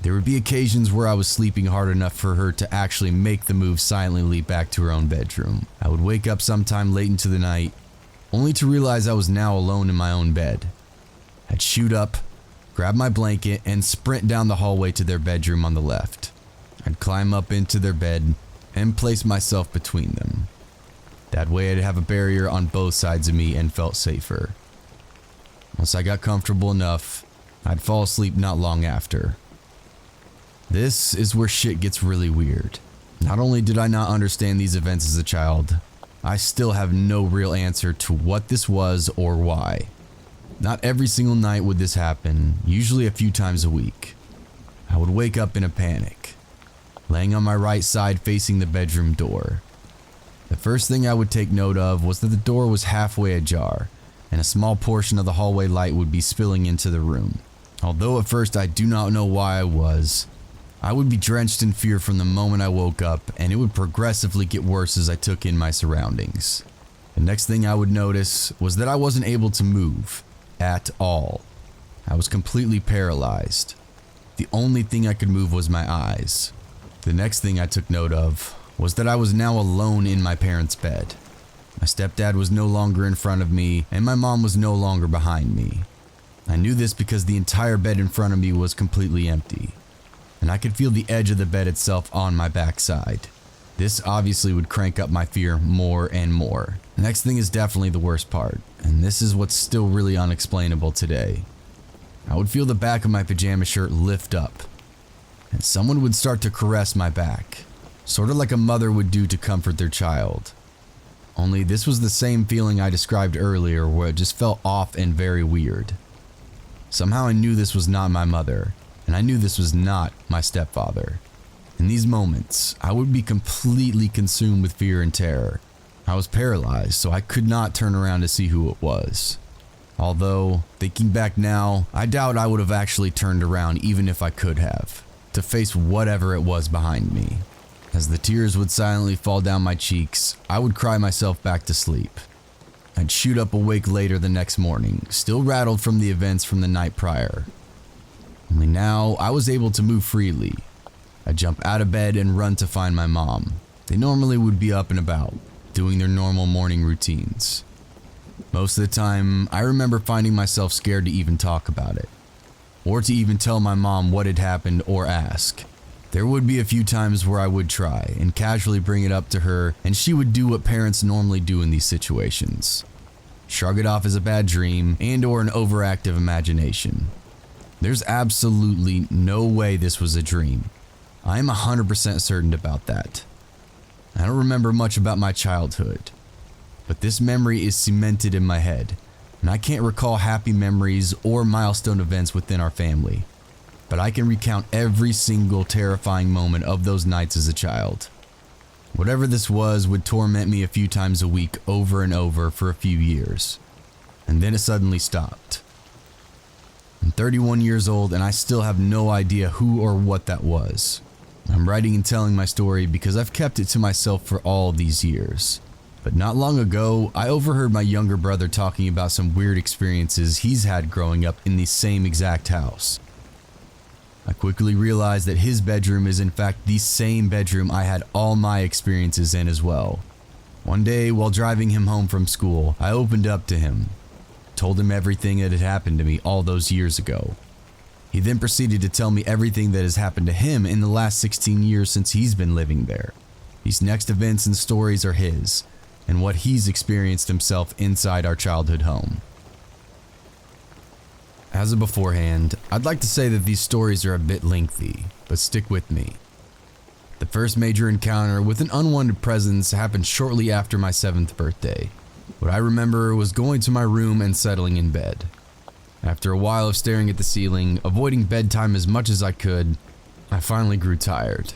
There would be occasions where I was sleeping hard enough for her to actually make the move silently back to her own bedroom. I would wake up sometime late into the night, only to realize I was now alone in my own bed. I'd shoot up, grab my blanket, and sprint down the hallway to their bedroom on the left. I'd climb up into their bed and place myself between them. That way I'd have a barrier on both sides of me and felt safer. Once I got comfortable enough, I'd fall asleep not long after. This is where shit gets really weird. Not only did I not understand these events as a child, I still have no real answer to what this was or why. Not every single night would this happen, usually a few times a week. I would wake up in a panic, laying on my right side facing the bedroom door. The first thing I would take note of was that the door was halfway ajar, and a small portion of the hallway light would be spilling into the room. Although at first I do not know why I would be drenched in fear from the moment I woke up, and it would progressively get worse as I took in my surroundings. The next thing I would notice was that I wasn't able to move at all. I was completely paralyzed. The only thing I could move was my eyes. The next thing I took note of was that I was now alone in my parents' bed. My stepdad was no longer in front of me, and my mom was no longer behind me. I knew this because the entire bed in front of me was completely empty, and I could feel the edge of the bed itself on my backside. This obviously would crank up my fear more and more. The next thing is definitely the worst part, and this is what's still really unexplainable today. I would feel the back of my pajama shirt lift up, and someone would start to caress my back, sort of like a mother would do to comfort their child. Only this was the same feeling I described earlier, where it just felt off and very weird. Somehow I knew this was not my mother, and I knew this was not my stepfather. In these moments, I would be completely consumed with fear and terror. I was paralyzed, so I could not turn around to see who it was. Although, thinking back now, I doubt I would have actually turned around even if I could have, to face whatever it was behind me. As the tears would silently fall down my cheeks, I would cry myself back to sleep. I'd shoot up awake later the next morning, still rattled from the events from the night prior. Only now, I was able to move freely. I'd jump out of bed and run to find my mom. They normally would be up and about, doing their normal morning routines. Most of the time, I remember finding myself scared to even talk about it, or to even tell my mom what had happened or ask. There would be a few times where I would try and casually bring it up to her, and she would do what parents normally do in these situations. Shrug it off as a bad dream and or an overactive imagination. There's absolutely no way this was a dream. I am 100% certain about that. I don't remember much about my childhood, but this memory is cemented in my head, and I can't recall happy memories or milestone events within our family. But I can recount every single terrifying moment of those nights as a child. Whatever this was would torment me a few times a week over and over for a few years, and then it suddenly stopped. I'm 31 years old and I still have no idea who or what that was. I'm writing and telling my story because I've kept it to myself for all these years. But not long ago, I overheard my younger brother talking about some weird experiences he's had growing up in the same exact house. I quickly realized that his bedroom is in fact the same bedroom I had all my experiences in as well. One day, while driving him home from school, I opened up to him. told him everything that had happened to me all those years ago. He then proceeded to tell me everything that has happened to him in the last 16 years since he's been living there. These next events and stories are his, and what he's experienced himself inside our childhood home. As a beforehand, I'd like to say that these stories are a bit lengthy, but stick with me. The first major encounter with an unwanted presence happened shortly after my 7th birthday. What I remember was going to my room and settling in bed. After a while of staring at the ceiling, avoiding bedtime as much as I could, I finally grew tired.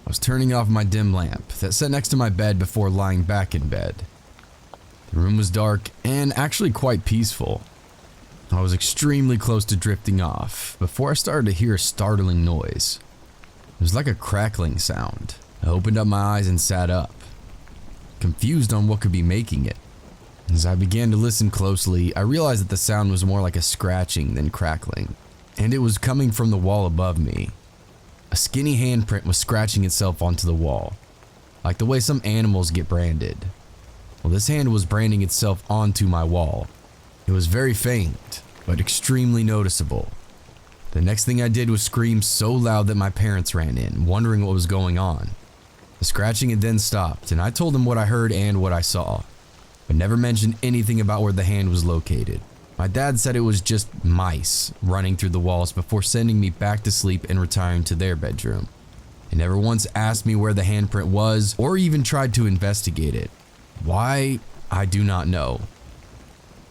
I was turning off my dim lamp that sat next to my bed before lying back in bed. The room was dark and actually quite peaceful. I was extremely close to drifting off before I started to hear a startling noise. It was like a crackling sound. I opened up my eyes and sat up, confused on what could be making it. As I began to listen closely, I realized that the sound was more like a scratching than crackling, and it was coming from the wall above me. A skinny handprint was scratching itself onto the wall, like the way some animals get branded. Well, this hand was branding itself onto my wall. It was very faint, but extremely noticeable. The next thing I did was scream so loud that my parents ran in, wondering what was going on. The scratching had then stopped, and I told them what I heard and what I saw, but never mentioned anything about where the hand was located. My dad said it was just mice running through the walls before sending me back to sleep and retiring to their bedroom. He never once asked me where the handprint was or even tried to investigate it. Why? I do not know.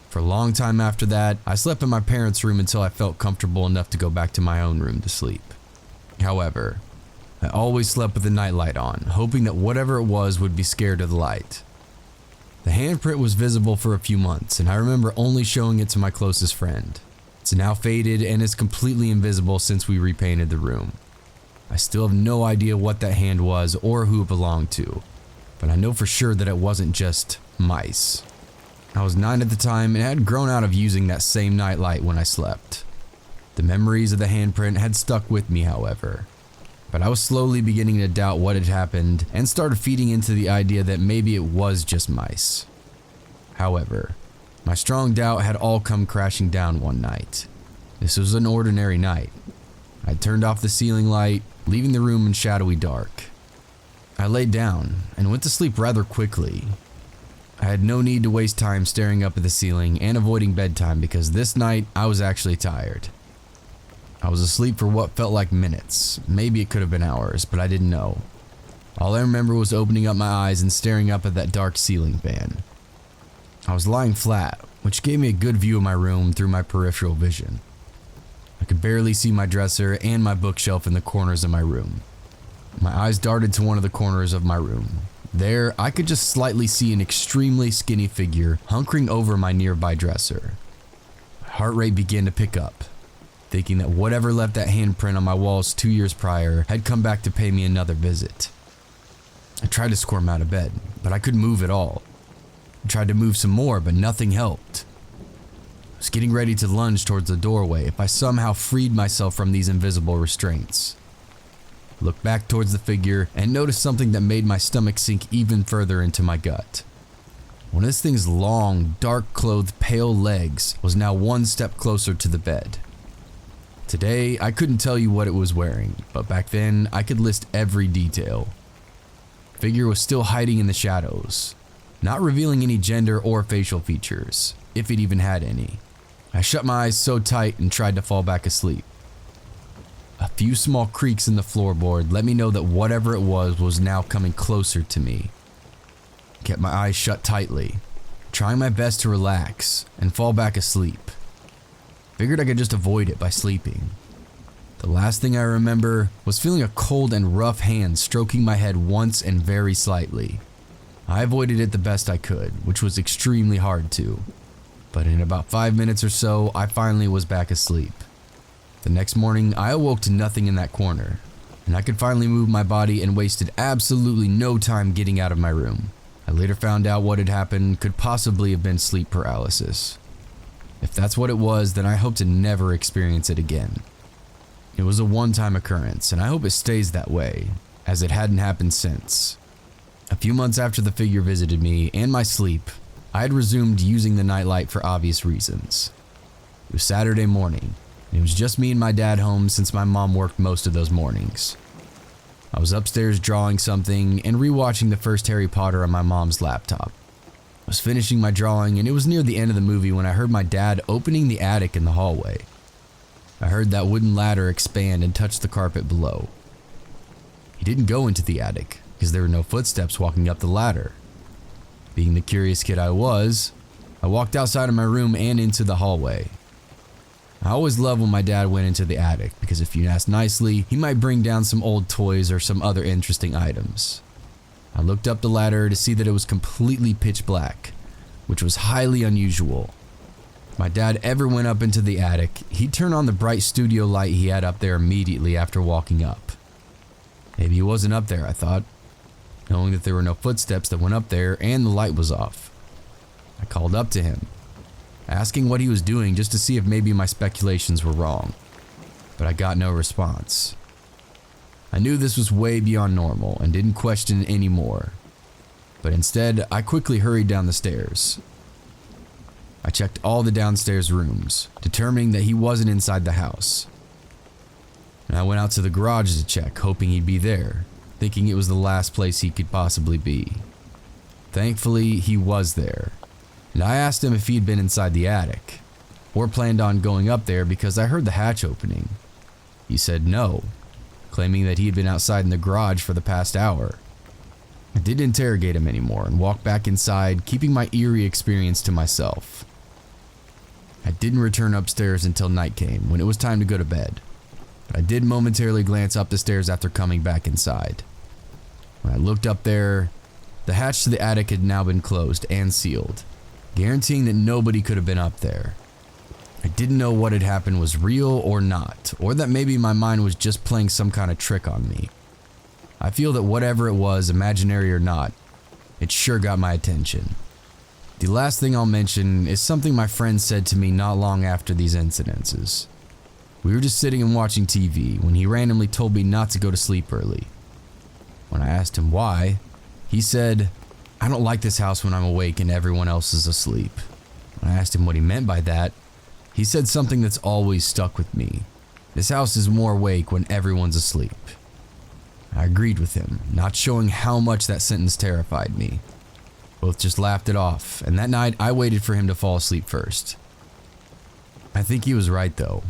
For a long time after that, I slept in my parents' room until I felt comfortable enough to go back to my own room to sleep. However, I always slept with the nightlight on, hoping that whatever it was would be scared of the light. The handprint was visible for a few months, and I remember only showing it to my closest friend. It's now faded and is completely invisible since we repainted the room. I still have no idea what that hand was or who it belonged to, but I know for sure that it wasn't just mice. I was 9 at the time and had grown out of using that same nightlight when I slept. The memories of the handprint had stuck with me, however, but I was slowly beginning to doubt what had happened and started feeding into the idea that maybe it was just mice. However, my strong doubt had all come crashing down one night. This was an ordinary night. I turned off the ceiling light, leaving the room in shadowy dark. I laid down and went to sleep rather quickly. I had no need to waste time staring up at the ceiling and avoiding bedtime because this night I was actually tired. I was asleep for what felt like minutes, maybe it could have been hours, but I didn't know. All I remember was opening up my eyes and staring up at that dark ceiling fan. I was lying flat, which gave me a good view of my room through my peripheral vision. I could barely see my dresser and my bookshelf in the corners of my room. My eyes darted to one of the corners of my room. There, I could just slightly see an extremely skinny figure hunkering over my nearby dresser. My heart rate began to pick up, thinking that whatever left that handprint on my walls 2 years prior had come back to pay me another visit. I tried to squirm out of bed, but I couldn't move at all. I tried to move some more, but nothing helped. I was getting ready to lunge towards the doorway if I somehow freed myself from these invisible restraints. Looked back towards the figure and noticed something that made my stomach sink even further into my gut. One of this thing's long, dark-clothed, pale legs was now one step closer to the bed. Today, I couldn't tell you what it was wearing, but back then, I could list every detail. The figure was still hiding in the shadows, not revealing any gender or facial features, if it even had any. I shut my eyes so tight and tried to fall back asleep. A few small creaks in the floorboard let me know that whatever it was now coming closer to me. I kept my eyes shut tightly, trying my best to relax and fall back asleep. Figured I could just avoid it by sleeping. The last thing I remember was feeling a cold and rough hand stroking my head once and very slightly. I avoided it the best I could, which was extremely hard to. But in about 5 minutes or so, I finally was back asleep. The next morning, I awoke to nothing in that corner, and I could finally move my body and wasted absolutely no time getting out of my room. I later found out what had happened could possibly have been sleep paralysis. If that's what it was, then I hope to never experience it again. It was a one-time occurrence, and I hope it stays that way, as it hadn't happened since. A few months after the figure visited me and my sleep, I had resumed using the nightlight for obvious reasons. It was Saturday morning, and it was just me and my dad home since my mom worked most of those mornings. I was upstairs drawing something and rewatching the first Harry Potter on my mom's laptop. I was finishing my drawing and it was near the end of the movie when I heard my dad opening the attic in the hallway. I heard that wooden ladder expand and touch the carpet below. He didn't go into the attic because there were no footsteps walking up the ladder. Being the curious kid I was, I walked outside of my room and into the hallway. I always loved when my dad went into the attic because if you asked nicely, he might bring down some old toys or some other interesting items. I looked up the ladder to see that it was completely pitch black, which was highly unusual. If my dad ever went up into the attic, he'd turn on the bright studio light he had up there immediately after walking up. Maybe he wasn't up there, I thought, knowing that there were no footsteps that went up there and the light was off. I called up to him, asking what he was doing just to see if maybe my speculations were wrong, but I got no response. I knew this was way beyond normal and didn't question it anymore, but instead I quickly hurried down the stairs. I checked all the downstairs rooms, determining that he wasn't inside the house. And I went out to the garage to check, hoping he'd be there, thinking it was the last place he could possibly be. Thankfully, he was there, and I asked him if he'd been inside the attic, or planned on going up there because I heard the hatch opening. He said no, claiming that he had been outside in the garage for the past hour. I didn't interrogate him anymore and walked back inside, keeping my eerie experience to myself. I didn't return upstairs until night came, when it was time to go to bed, but I did momentarily glance up the stairs after coming back inside. When I looked up there, the hatch to the attic had now been closed and sealed, guaranteeing that nobody could have been up there. I didn't know what had happened was real or not, or that maybe my mind was just playing some kind of trick on me. I feel that whatever it was, imaginary or not, it sure got my attention. The last thing I'll mention is something my friend said to me not long after these incidences. We were just sitting and watching TV when he randomly told me not to go to sleep early. When I asked him why, he said, "I don't like this house when I'm awake and everyone else is asleep." When I asked him what he meant by that, he said something that's always stuck with me. This house is more awake when everyone's asleep. I agreed with him, not showing how much that sentence terrified me. Both just laughed it off, and that night I waited for him to fall asleep first. I think he was right though,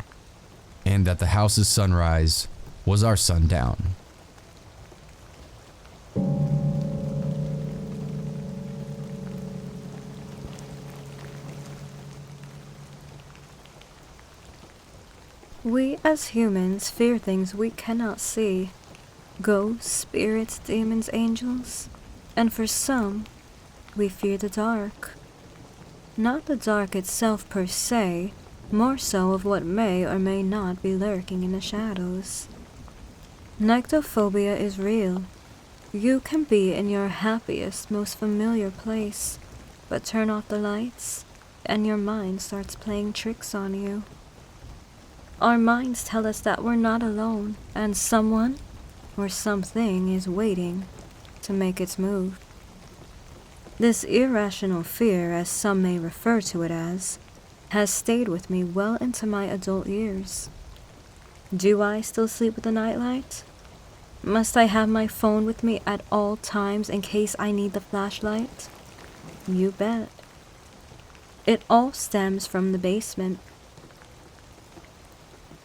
and that the house's sunrise was our sundown. We as humans fear things we cannot see. Ghosts, spirits, demons, angels. And for some, we fear the dark. Not the dark itself per se, more so of what may or may not be lurking in the shadows. Nyctophobia is real. You can be in your happiest, most familiar place, but turn off the lights, and your mind starts playing tricks on you. Our minds tell us that we're not alone, and someone or something is waiting to make its move. This irrational fear, as some may refer to it as, has stayed with me well into my adult years. Do I still sleep with the nightlight? Must I have my phone with me at all times in case I need the flashlight? You bet. It all stems from the basement.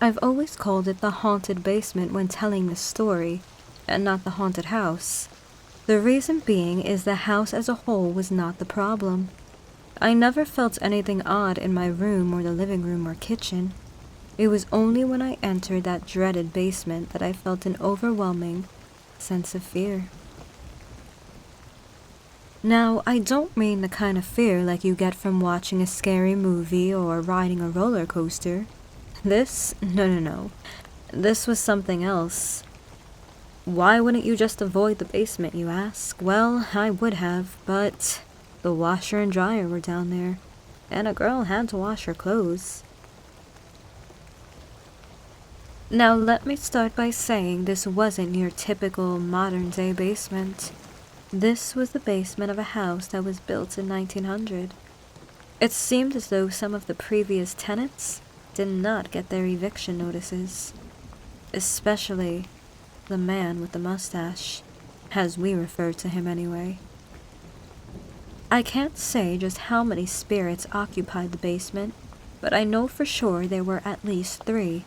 I've always called it the haunted basement when telling this story, and not the haunted house. The reason being is the house as a whole was not the problem. I never felt anything odd in my room or the living room or kitchen. It was only when I entered that dreaded basement that I felt an overwhelming sense of fear. Now, I don't mean the kind of fear like you get from watching a scary movie or riding a roller coaster. No. This was something else. Why wouldn't you just avoid the basement, you ask? Well, I would have, but the washer and dryer were down there, and a girl had to wash her clothes. Now let me start by saying this wasn't your typical modern-day basement. This was the basement of a house that was built in 1900. It seemed as though some of the previous tenants did not get their eviction notices, especially the man with the mustache, as we referred to him anyway. I can't say just how many spirits occupied the basement, but I know for sure there were at least 3.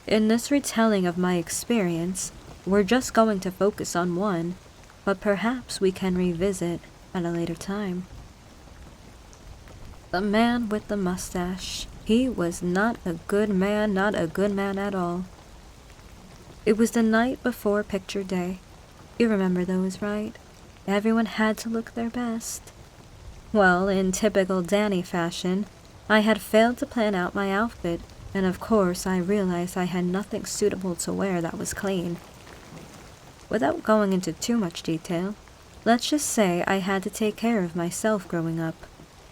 In this retelling of my experience, we're just going to focus on one, but perhaps we can revisit at a later time. The man with the mustache. He was not a good man, not a good man at all. It was the night before picture day. You remember those, right? Everyone had to look their best. Well, in typical Danie fashion, I had failed to plan out my outfit, and of course I realized I had nothing suitable to wear that was clean. Without going into too much detail, let's just say I had to take care of myself growing up,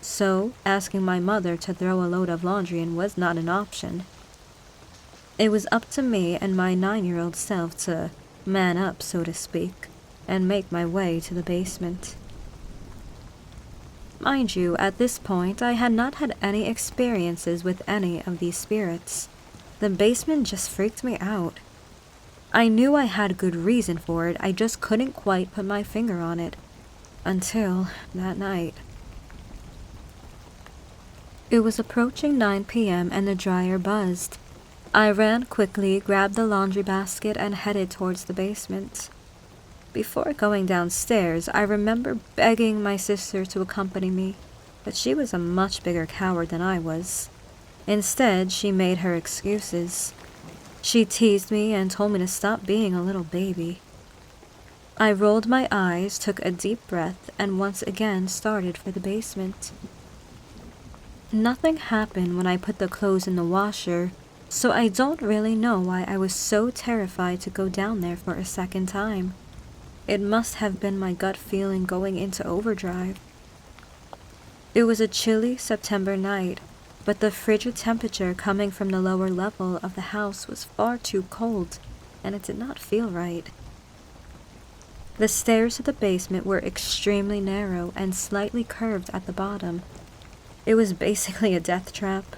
so asking my mother to throw a load of laundry in was not an option. It was up to me and my 9-year-old self to man up, so to speak, and make my way to the basement. Mind you, at this point I had not had any experiences with any of these spirits. The basement just freaked me out. I knew I had good reason for it, I just couldn't quite put my finger on it. Until that night. It was approaching 9 p.m. and the dryer buzzed. I ran quickly, grabbed the laundry basket, and headed towards the basement. Before going downstairs, I remember begging my sister to accompany me, but she was a much bigger coward than I was. Instead, she made her excuses. She teased me and told me to stop being a little baby. I rolled my eyes, took a deep breath, and once again started for the basement. Nothing happened when I put the clothes in the washer, so I don't really know why I was so terrified to go down there for a second time. It must have been my gut feeling going into overdrive. It was a chilly September night, but the frigid temperature coming from the lower level of the house was far too cold, and it did not feel right. The stairs to the basement were extremely narrow and slightly curved at the bottom. It was basically a death trap.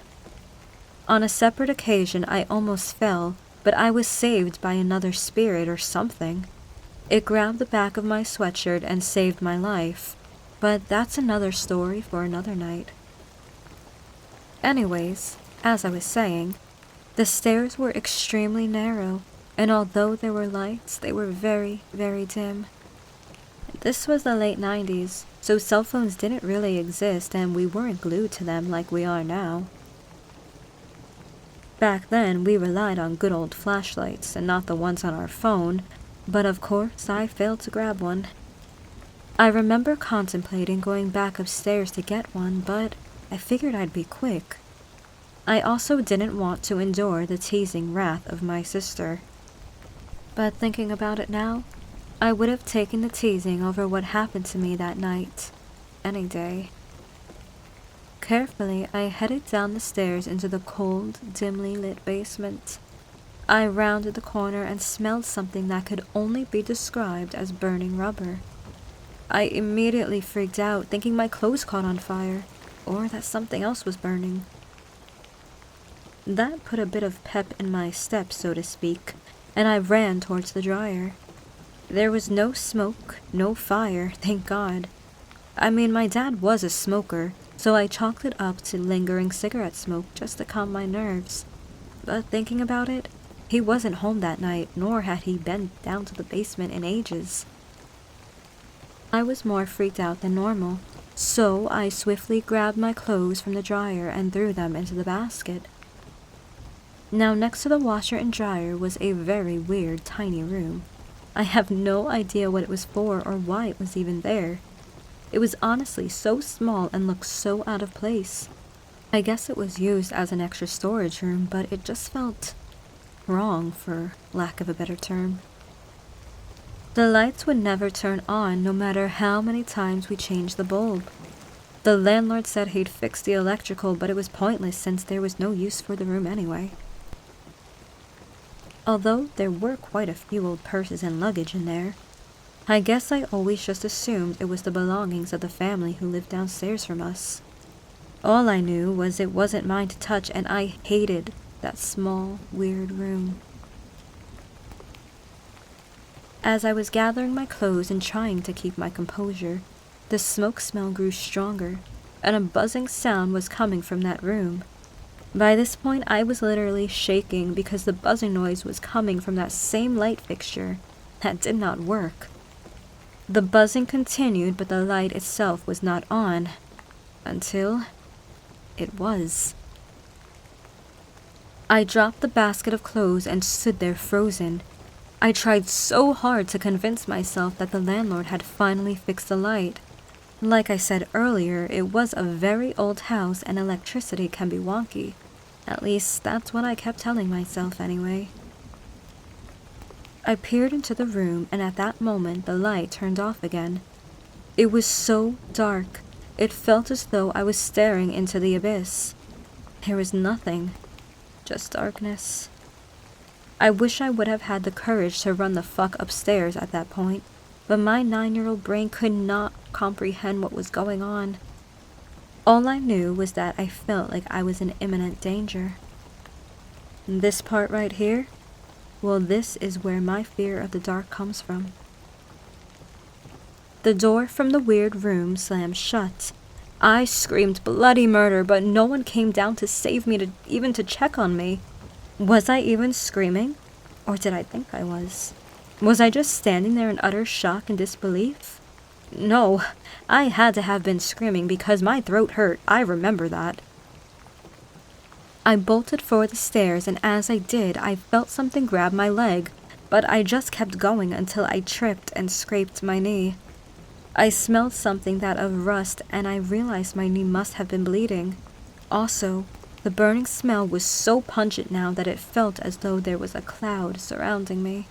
On a separate occasion, I almost fell, but I was saved by another spirit or something. It grabbed the back of my sweatshirt and saved my life, but that's another story for another night. Anyways, as I was saying, the stairs were extremely narrow, and although there were lights, they were very, very dim. This was the late 90s, so cell phones didn't really exist and we weren't glued to them like we are now. Back then, we relied on good old flashlights and not the ones on our phone, but of course I failed to grab one. I remember contemplating going back upstairs to get one, but I figured I'd be quick. I also didn't want to endure the teasing wrath of my sister. But thinking about it now, I would have taken the teasing over what happened to me that night, any day. Carefully, I headed down the stairs into the cold, dimly lit basement. I rounded the corner and smelled something that could only be described as burning rubber. I immediately freaked out, thinking my clothes caught on fire, or that something else was burning. That put a bit of pep in my step, so to speak, and I ran towards the dryer. There was no smoke, no fire, thank God. I mean, my dad was a smoker, so I chalked it up to lingering cigarette smoke just to calm my nerves. But thinking about it, he wasn't home that night, nor had he been down to the basement in ages. I was more freaked out than normal, so I swiftly grabbed my clothes from the dryer and threw them into the basket. Now, next to the washer and dryer was a very weird, tiny room. I have no idea what it was for or why it was even there. It was honestly so small and looked so out of place. I guess it was used as an extra storage room, but it just felt wrong, for lack of a better term. The lights would never turn on, no matter how many times we changed the bulb. The landlord said he'd fix the electrical, but it was pointless since there was no use for the room anyway. Although there were quite a few old purses and luggage in there, I guess I always just assumed it was the belongings of the family who lived downstairs from us. All I knew was it wasn't mine to touch, and I hated that small, weird room. As I was gathering my clothes and trying to keep my composure, the smoke smell grew stronger, and a buzzing sound was coming from that room. By this point, I was literally shaking because the buzzing noise was coming from that same light fixture that did not work. The buzzing continued, but the light itself was not on, until it was. I dropped the basket of clothes and stood there frozen. I tried so hard to convince myself that the landlord had finally fixed the light. Like I said earlier, it was a very old house and electricity can be wonky. At least, that's what I kept telling myself anyway. I peered into the room, and at that moment, the light turned off again. It was so dark, it felt as though I was staring into the abyss. There was nothing, just darkness. I wish I would have had the courage to run the fuck upstairs at that point, but my 9-year-old brain could not comprehend what was going on. All I knew was that I felt like I was in imminent danger. This part right here? Well, this is where my fear of the dark comes from. The door from the weird room slammed shut. I screamed bloody murder, but no one came down to save me, even to check on me. Was I even screaming? Or did I think I was? Was I just standing there in utter shock and disbelief? No, I had to have been screaming because my throat hurt. I remember that. I bolted for the stairs, and as I did, I felt something grab my leg, but I just kept going until I tripped and scraped my knee. I smelled something that of rust, and I realized my knee must have been bleeding. Also, the burning smell was so pungent now that it felt as though there was a cloud surrounding me.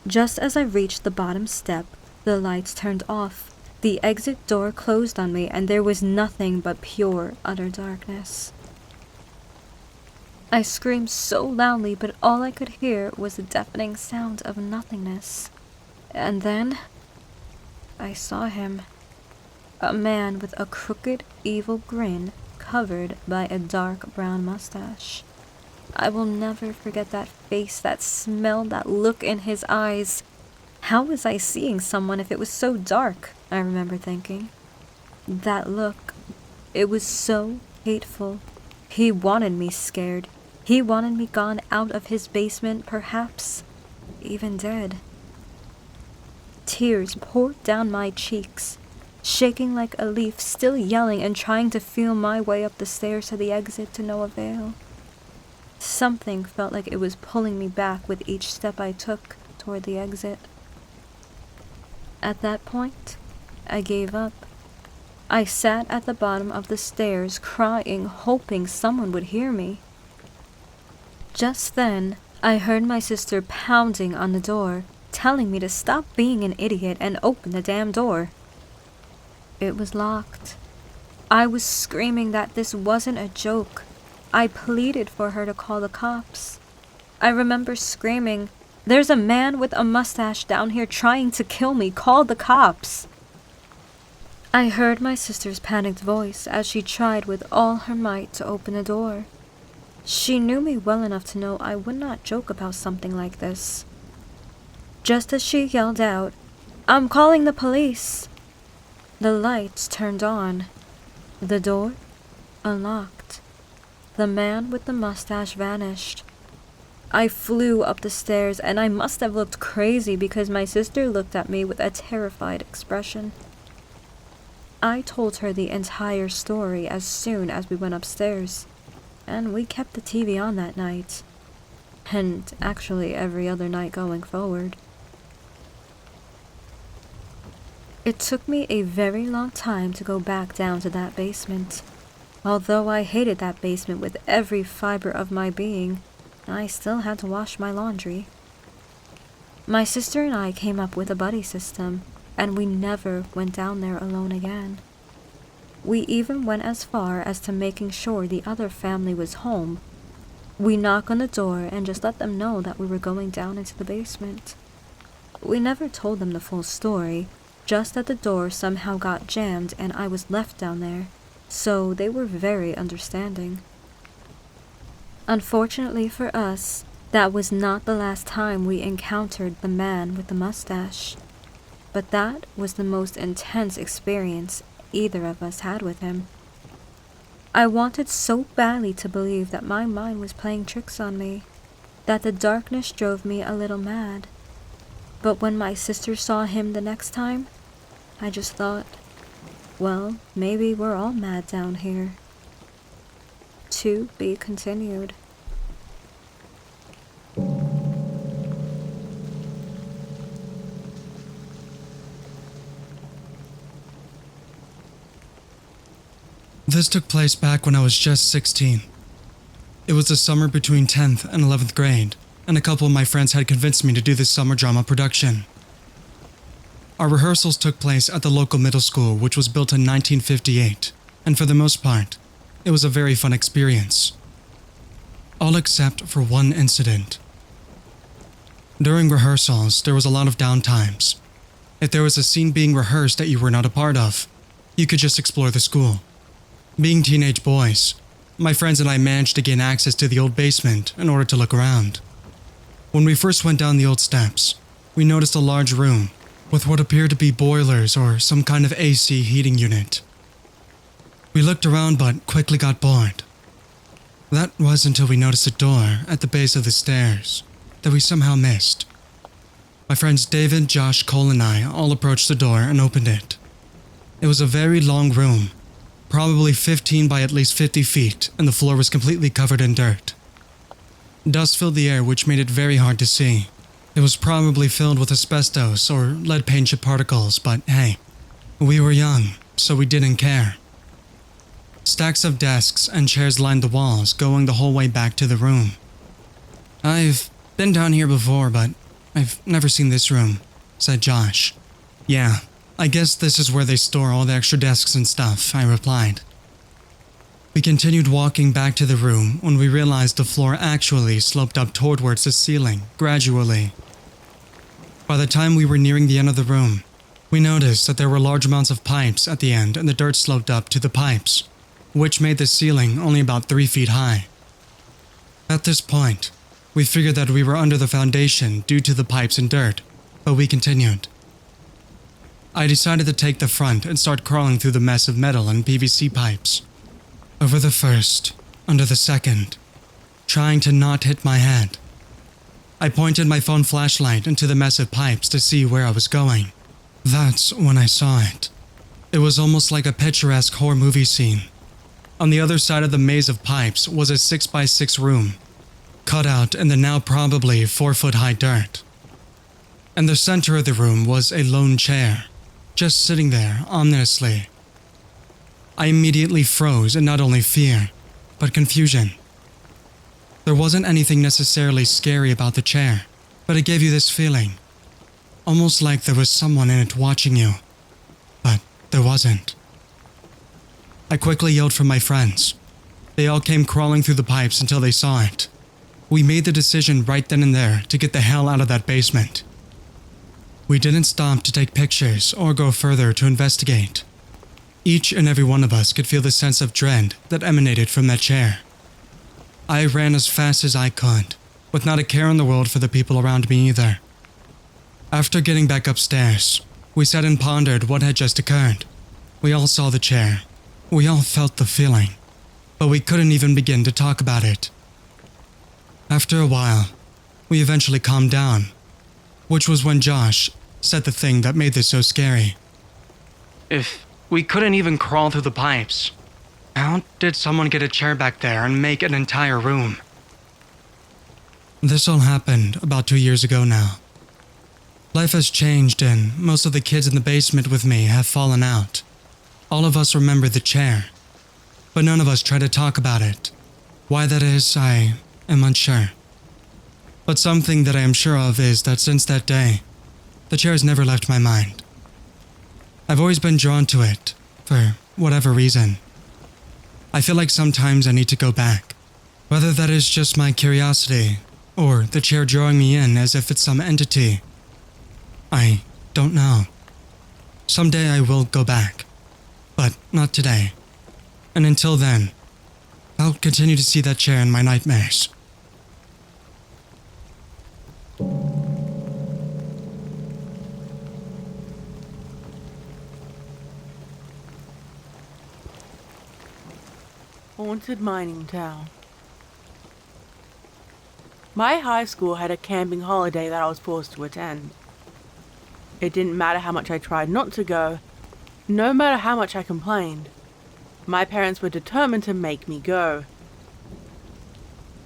Just as I reached the bottom step, the lights turned off, the exit door closed on me, and there was nothing but pure, utter darkness. I screamed so loudly, but all I could hear was the deafening sound of nothingness. And then, I saw him. A man with a crooked, evil grin covered by a dark brown mustache. I will never forget that face, that smell, that look in his eyes. How was I seeing someone if it was so dark? I remember thinking. That look, it was so hateful. He wanted me scared. He wanted me gone out of his basement, perhaps even dead. Tears poured down my cheeks, shaking like a leaf, still yelling and trying to feel my way up the stairs to the exit to no avail. Something felt like it was pulling me back with each step I took toward the exit. At that point, I gave up. I sat at the bottom of the stairs, crying, hoping someone would hear me. Just then, I heard my sister pounding on the door, telling me to stop being an idiot and open the damn door. It was locked. I was screaming that this wasn't a joke. I pleaded for her to call the cops. I remember screaming, "There's a man with a mustache down here trying to kill me. Call the cops." I heard my sister's panicked voice as she tried with all her might to open the door. She knew me well enough to know I would not joke about something like this. Just as she yelled out, "I'm calling the police," the lights turned on. The door unlocked. The man with the mustache vanished. I flew up the stairs, and I must have looked crazy because my sister looked at me with a terrified expression. I told her the entire story as soon as we went upstairs, and we kept the TV on that night, and actually every other night going forward. It took me a very long time to go back down to that basement. Although I hated that basement with every fiber of my being, I still had to wash my laundry. My sister and I came up with a buddy system, and we never went down there alone again. We even went as far as to making sure the other family was home. We knock on the door and just let them know that we were going down into the basement. We never told them the full story, just that the door somehow got jammed and I was left down there, so they were very understanding. Unfortunately for us, that was not the last time we encountered the man with the mustache, but that was the most intense experience either of us had with him. I wanted so badly to believe that my mind was playing tricks on me, that the darkness drove me a little mad. But when my sister saw him the next time, I just thought, well, maybe we're all mad down here. To be continued. This took place back when I was just 16. It was the summer between 10th and 11th grade, and a couple of my friends had convinced me to do this summer drama production. Our rehearsals took place at the local middle school, which was built in 1958, and for the most part, it was a very fun experience. All except for one incident. During rehearsals, there was a lot of downtimes. If there was a scene being rehearsed that you were not a part of, you could just explore the school. Being teenage boys, my friends and I managed to gain access to the old basement in order to look around. When we first went down the old steps, we noticed a large room with what appeared to be boilers or some kind of AC heating unit. We looked around but quickly got bored. That was until we noticed a door at the base of the stairs that we somehow missed. My friends David, Josh, Cole, and I all approached the door and opened it. It was a very long room, probably 15 by at least 50 feet, and the floor was completely covered in dirt. Dust filled the air, which made it very hard to see. It was probably filled with asbestos or lead paint chip particles, but hey, we were young, so we didn't care. Stacks of desks and chairs lined the walls, going the whole way back to the room. "I've been down here before, but I've never seen this room," said Josh. "Yeah, I guess this is where they store all the extra desks and stuff," I replied. We continued walking back to the room when we realized the floor actually sloped up towards the ceiling, gradually. By the time we were nearing the end of the room, we noticed that there were large amounts of pipes at the end and the dirt sloped up to the pipes, which made the ceiling only about 3 feet high. At this point, we figured that we were under the foundation due to the pipes and dirt, but we continued. I decided to take the front and start crawling through the mess of metal and PVC pipes. Over the first, under the second, trying to not hit my head. I pointed my phone flashlight into the mess of pipes to see where I was going. That's when I saw it. It was almost like a picturesque horror movie scene. On the other side of the maze of pipes was a 6x6 room, cut out in the now probably 4-foot-high dirt. In the center of the room was a lone chair, just sitting there ominously. I immediately froze in not only fear, but confusion. There wasn't anything necessarily scary about the chair, but it gave you this feeling, almost like there was someone in it watching you, but there wasn't. I quickly yelled for my friends. They all came crawling through the pipes until they saw it. We made the decision right then and there to get the hell out of that basement. We didn't stop to take pictures or go further to investigate. Each and every one of us could feel the sense of dread that emanated from that chair. I ran as fast as I could, with not a care in the world for the people around me either. After getting back upstairs, we sat and pondered what had just occurred. We all saw the chair. We all felt the feeling, but we couldn't even begin to talk about it. After a while, we eventually calmed down, which was when Josh said the thing that made this so scary. "If we couldn't even crawl through the pipes, how did someone get a chair back there and make an entire room?" This all happened about 2 years ago now. Life has changed and most of the kids in the basement with me have fallen out. All of us remember the chair, but none of us try to talk about it. Why that is, I am unsure. But something that I am sure of is that since that day, the chair has never left my mind. I've always been drawn to it, for whatever reason. I feel like sometimes I need to go back, whether that is just my curiosity, or the chair drawing me in as if it's some entity. I don't know. Someday I will go back, but not today. And until then, I'll continue to see that chair in my nightmares. Haunted mining town. My high school had a camping holiday that I was forced to attend. It didn't matter how much I tried not to go, no matter how much I complained. My parents were determined to make me go.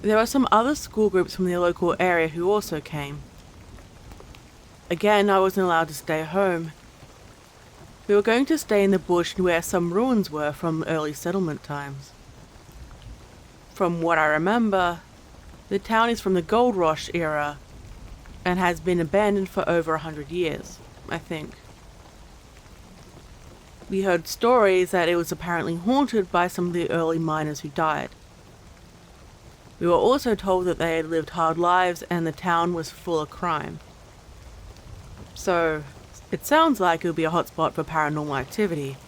There were some other school groups from the local area who also came. Again, I wasn't allowed to stay home. We were going to stay in the bush where some ruins were from early settlement times. From what I remember, the town is from the Gold Rush era and has been abandoned for over 100 years, I think. We heard stories that it was apparently haunted by some of the early miners who died. We were also told that they had lived hard lives and the town was full of crime. So, it sounds like it would be a hotspot for paranormal activity.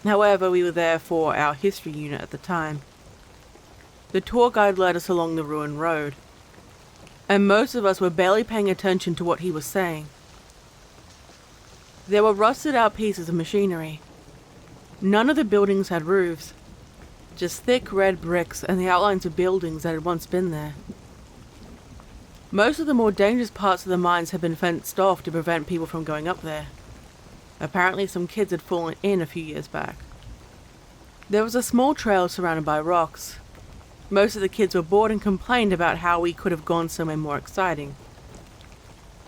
However, we were there for our history unit at the time. The tour guide led us along the ruined road, and most of us were barely paying attention to what he was saying. There were rusted out pieces of machinery. None of the buildings had roofs, just thick red bricks and the outlines of buildings that had once been there. Most of the more dangerous parts of the mines had been fenced off to prevent people from going up there. Apparently some kids had fallen in a few years back. There was a small trail surrounded by rocks. Most of the kids were bored and complained about how we could have gone somewhere more exciting.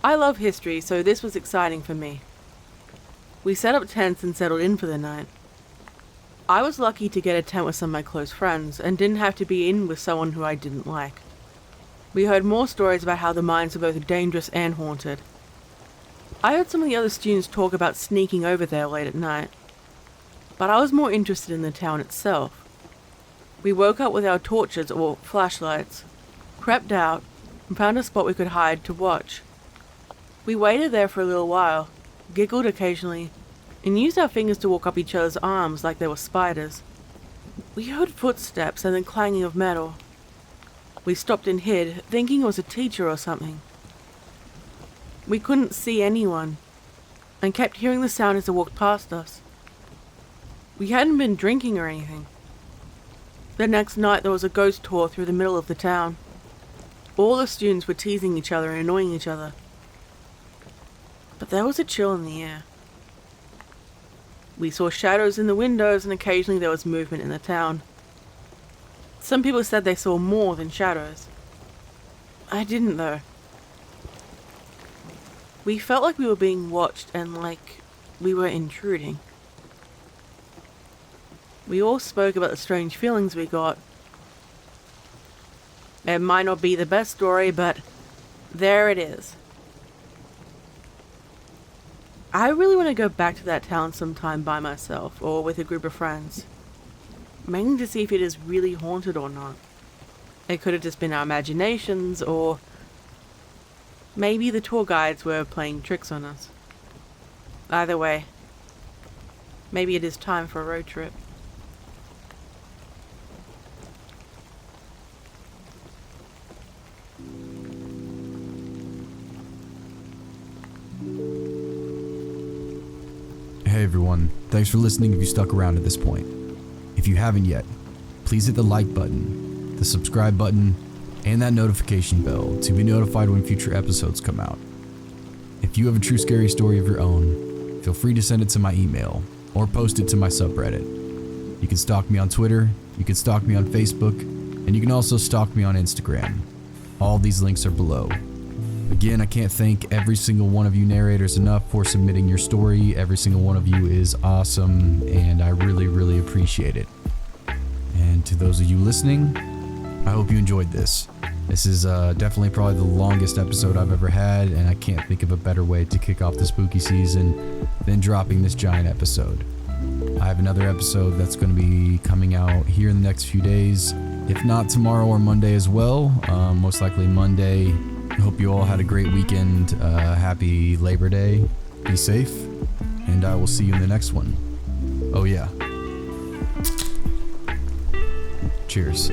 I love history, so this was exciting for me. We set up tents and settled in for the night. I was lucky to get a tent with some of my close friends and didn't have to be in with someone who I didn't like. We heard more stories about how the mines were both dangerous and haunted. I heard some of the other students talk about sneaking over there late at night, but I was more interested in the town itself. We woke up with our torches or flashlights, crept out, and found a spot we could hide to watch. We waited there for a little while, giggled occasionally, and used our fingers to walk up each other's arms like they were spiders. We heard footsteps and the clanging of metal. We stopped and hid, thinking it was a teacher or something. We couldn't see anyone, and kept hearing the sound as they walked past us. We hadn't been drinking or anything. The next night there was a ghost tour through the middle of the town. All the students were teasing each other and annoying each other. But there was a chill in the air. We saw shadows in the windows and occasionally there was movement in the town. Some people said they saw more than shadows. I didn't though. We felt like we were being watched and like we were intruding. We all spoke about the strange feelings we got. It might not be the best story, but there it is. I really want to go back to that town sometime by myself or with a group of friends. Mainly to see if it is really haunted or not. It could have just been our imaginations, or maybe the tour guides were playing tricks on us. Either way, maybe it is time for a road trip. Hey everyone, thanks for listening if you stuck around at this point. If you haven't yet, please hit the like button, the subscribe button, and that notification bell to be notified when future episodes come out. If you have a true scary story of your own, feel free to send it to my email or post it to my subreddit. You can stalk me on Twitter, you can stalk me on Facebook, and you can also stalk me on Instagram. All these links are below. Again, I can't thank every single one of you narrators enough for submitting your story. Every single one of you is awesome, and I really, really appreciate it. And to those of you listening, I hope you enjoyed this. This is definitely probably the longest episode I've ever had, and I can't think of a better way to kick off the spooky season than dropping this giant episode. I have another episode that's going to be coming out here in the next few days, if not tomorrow or Monday as well. Most likely Monday. Hope you all had a great weekend. Happy Labor Day. Be safe, and I will see you in the next one. Oh yeah. Cheers.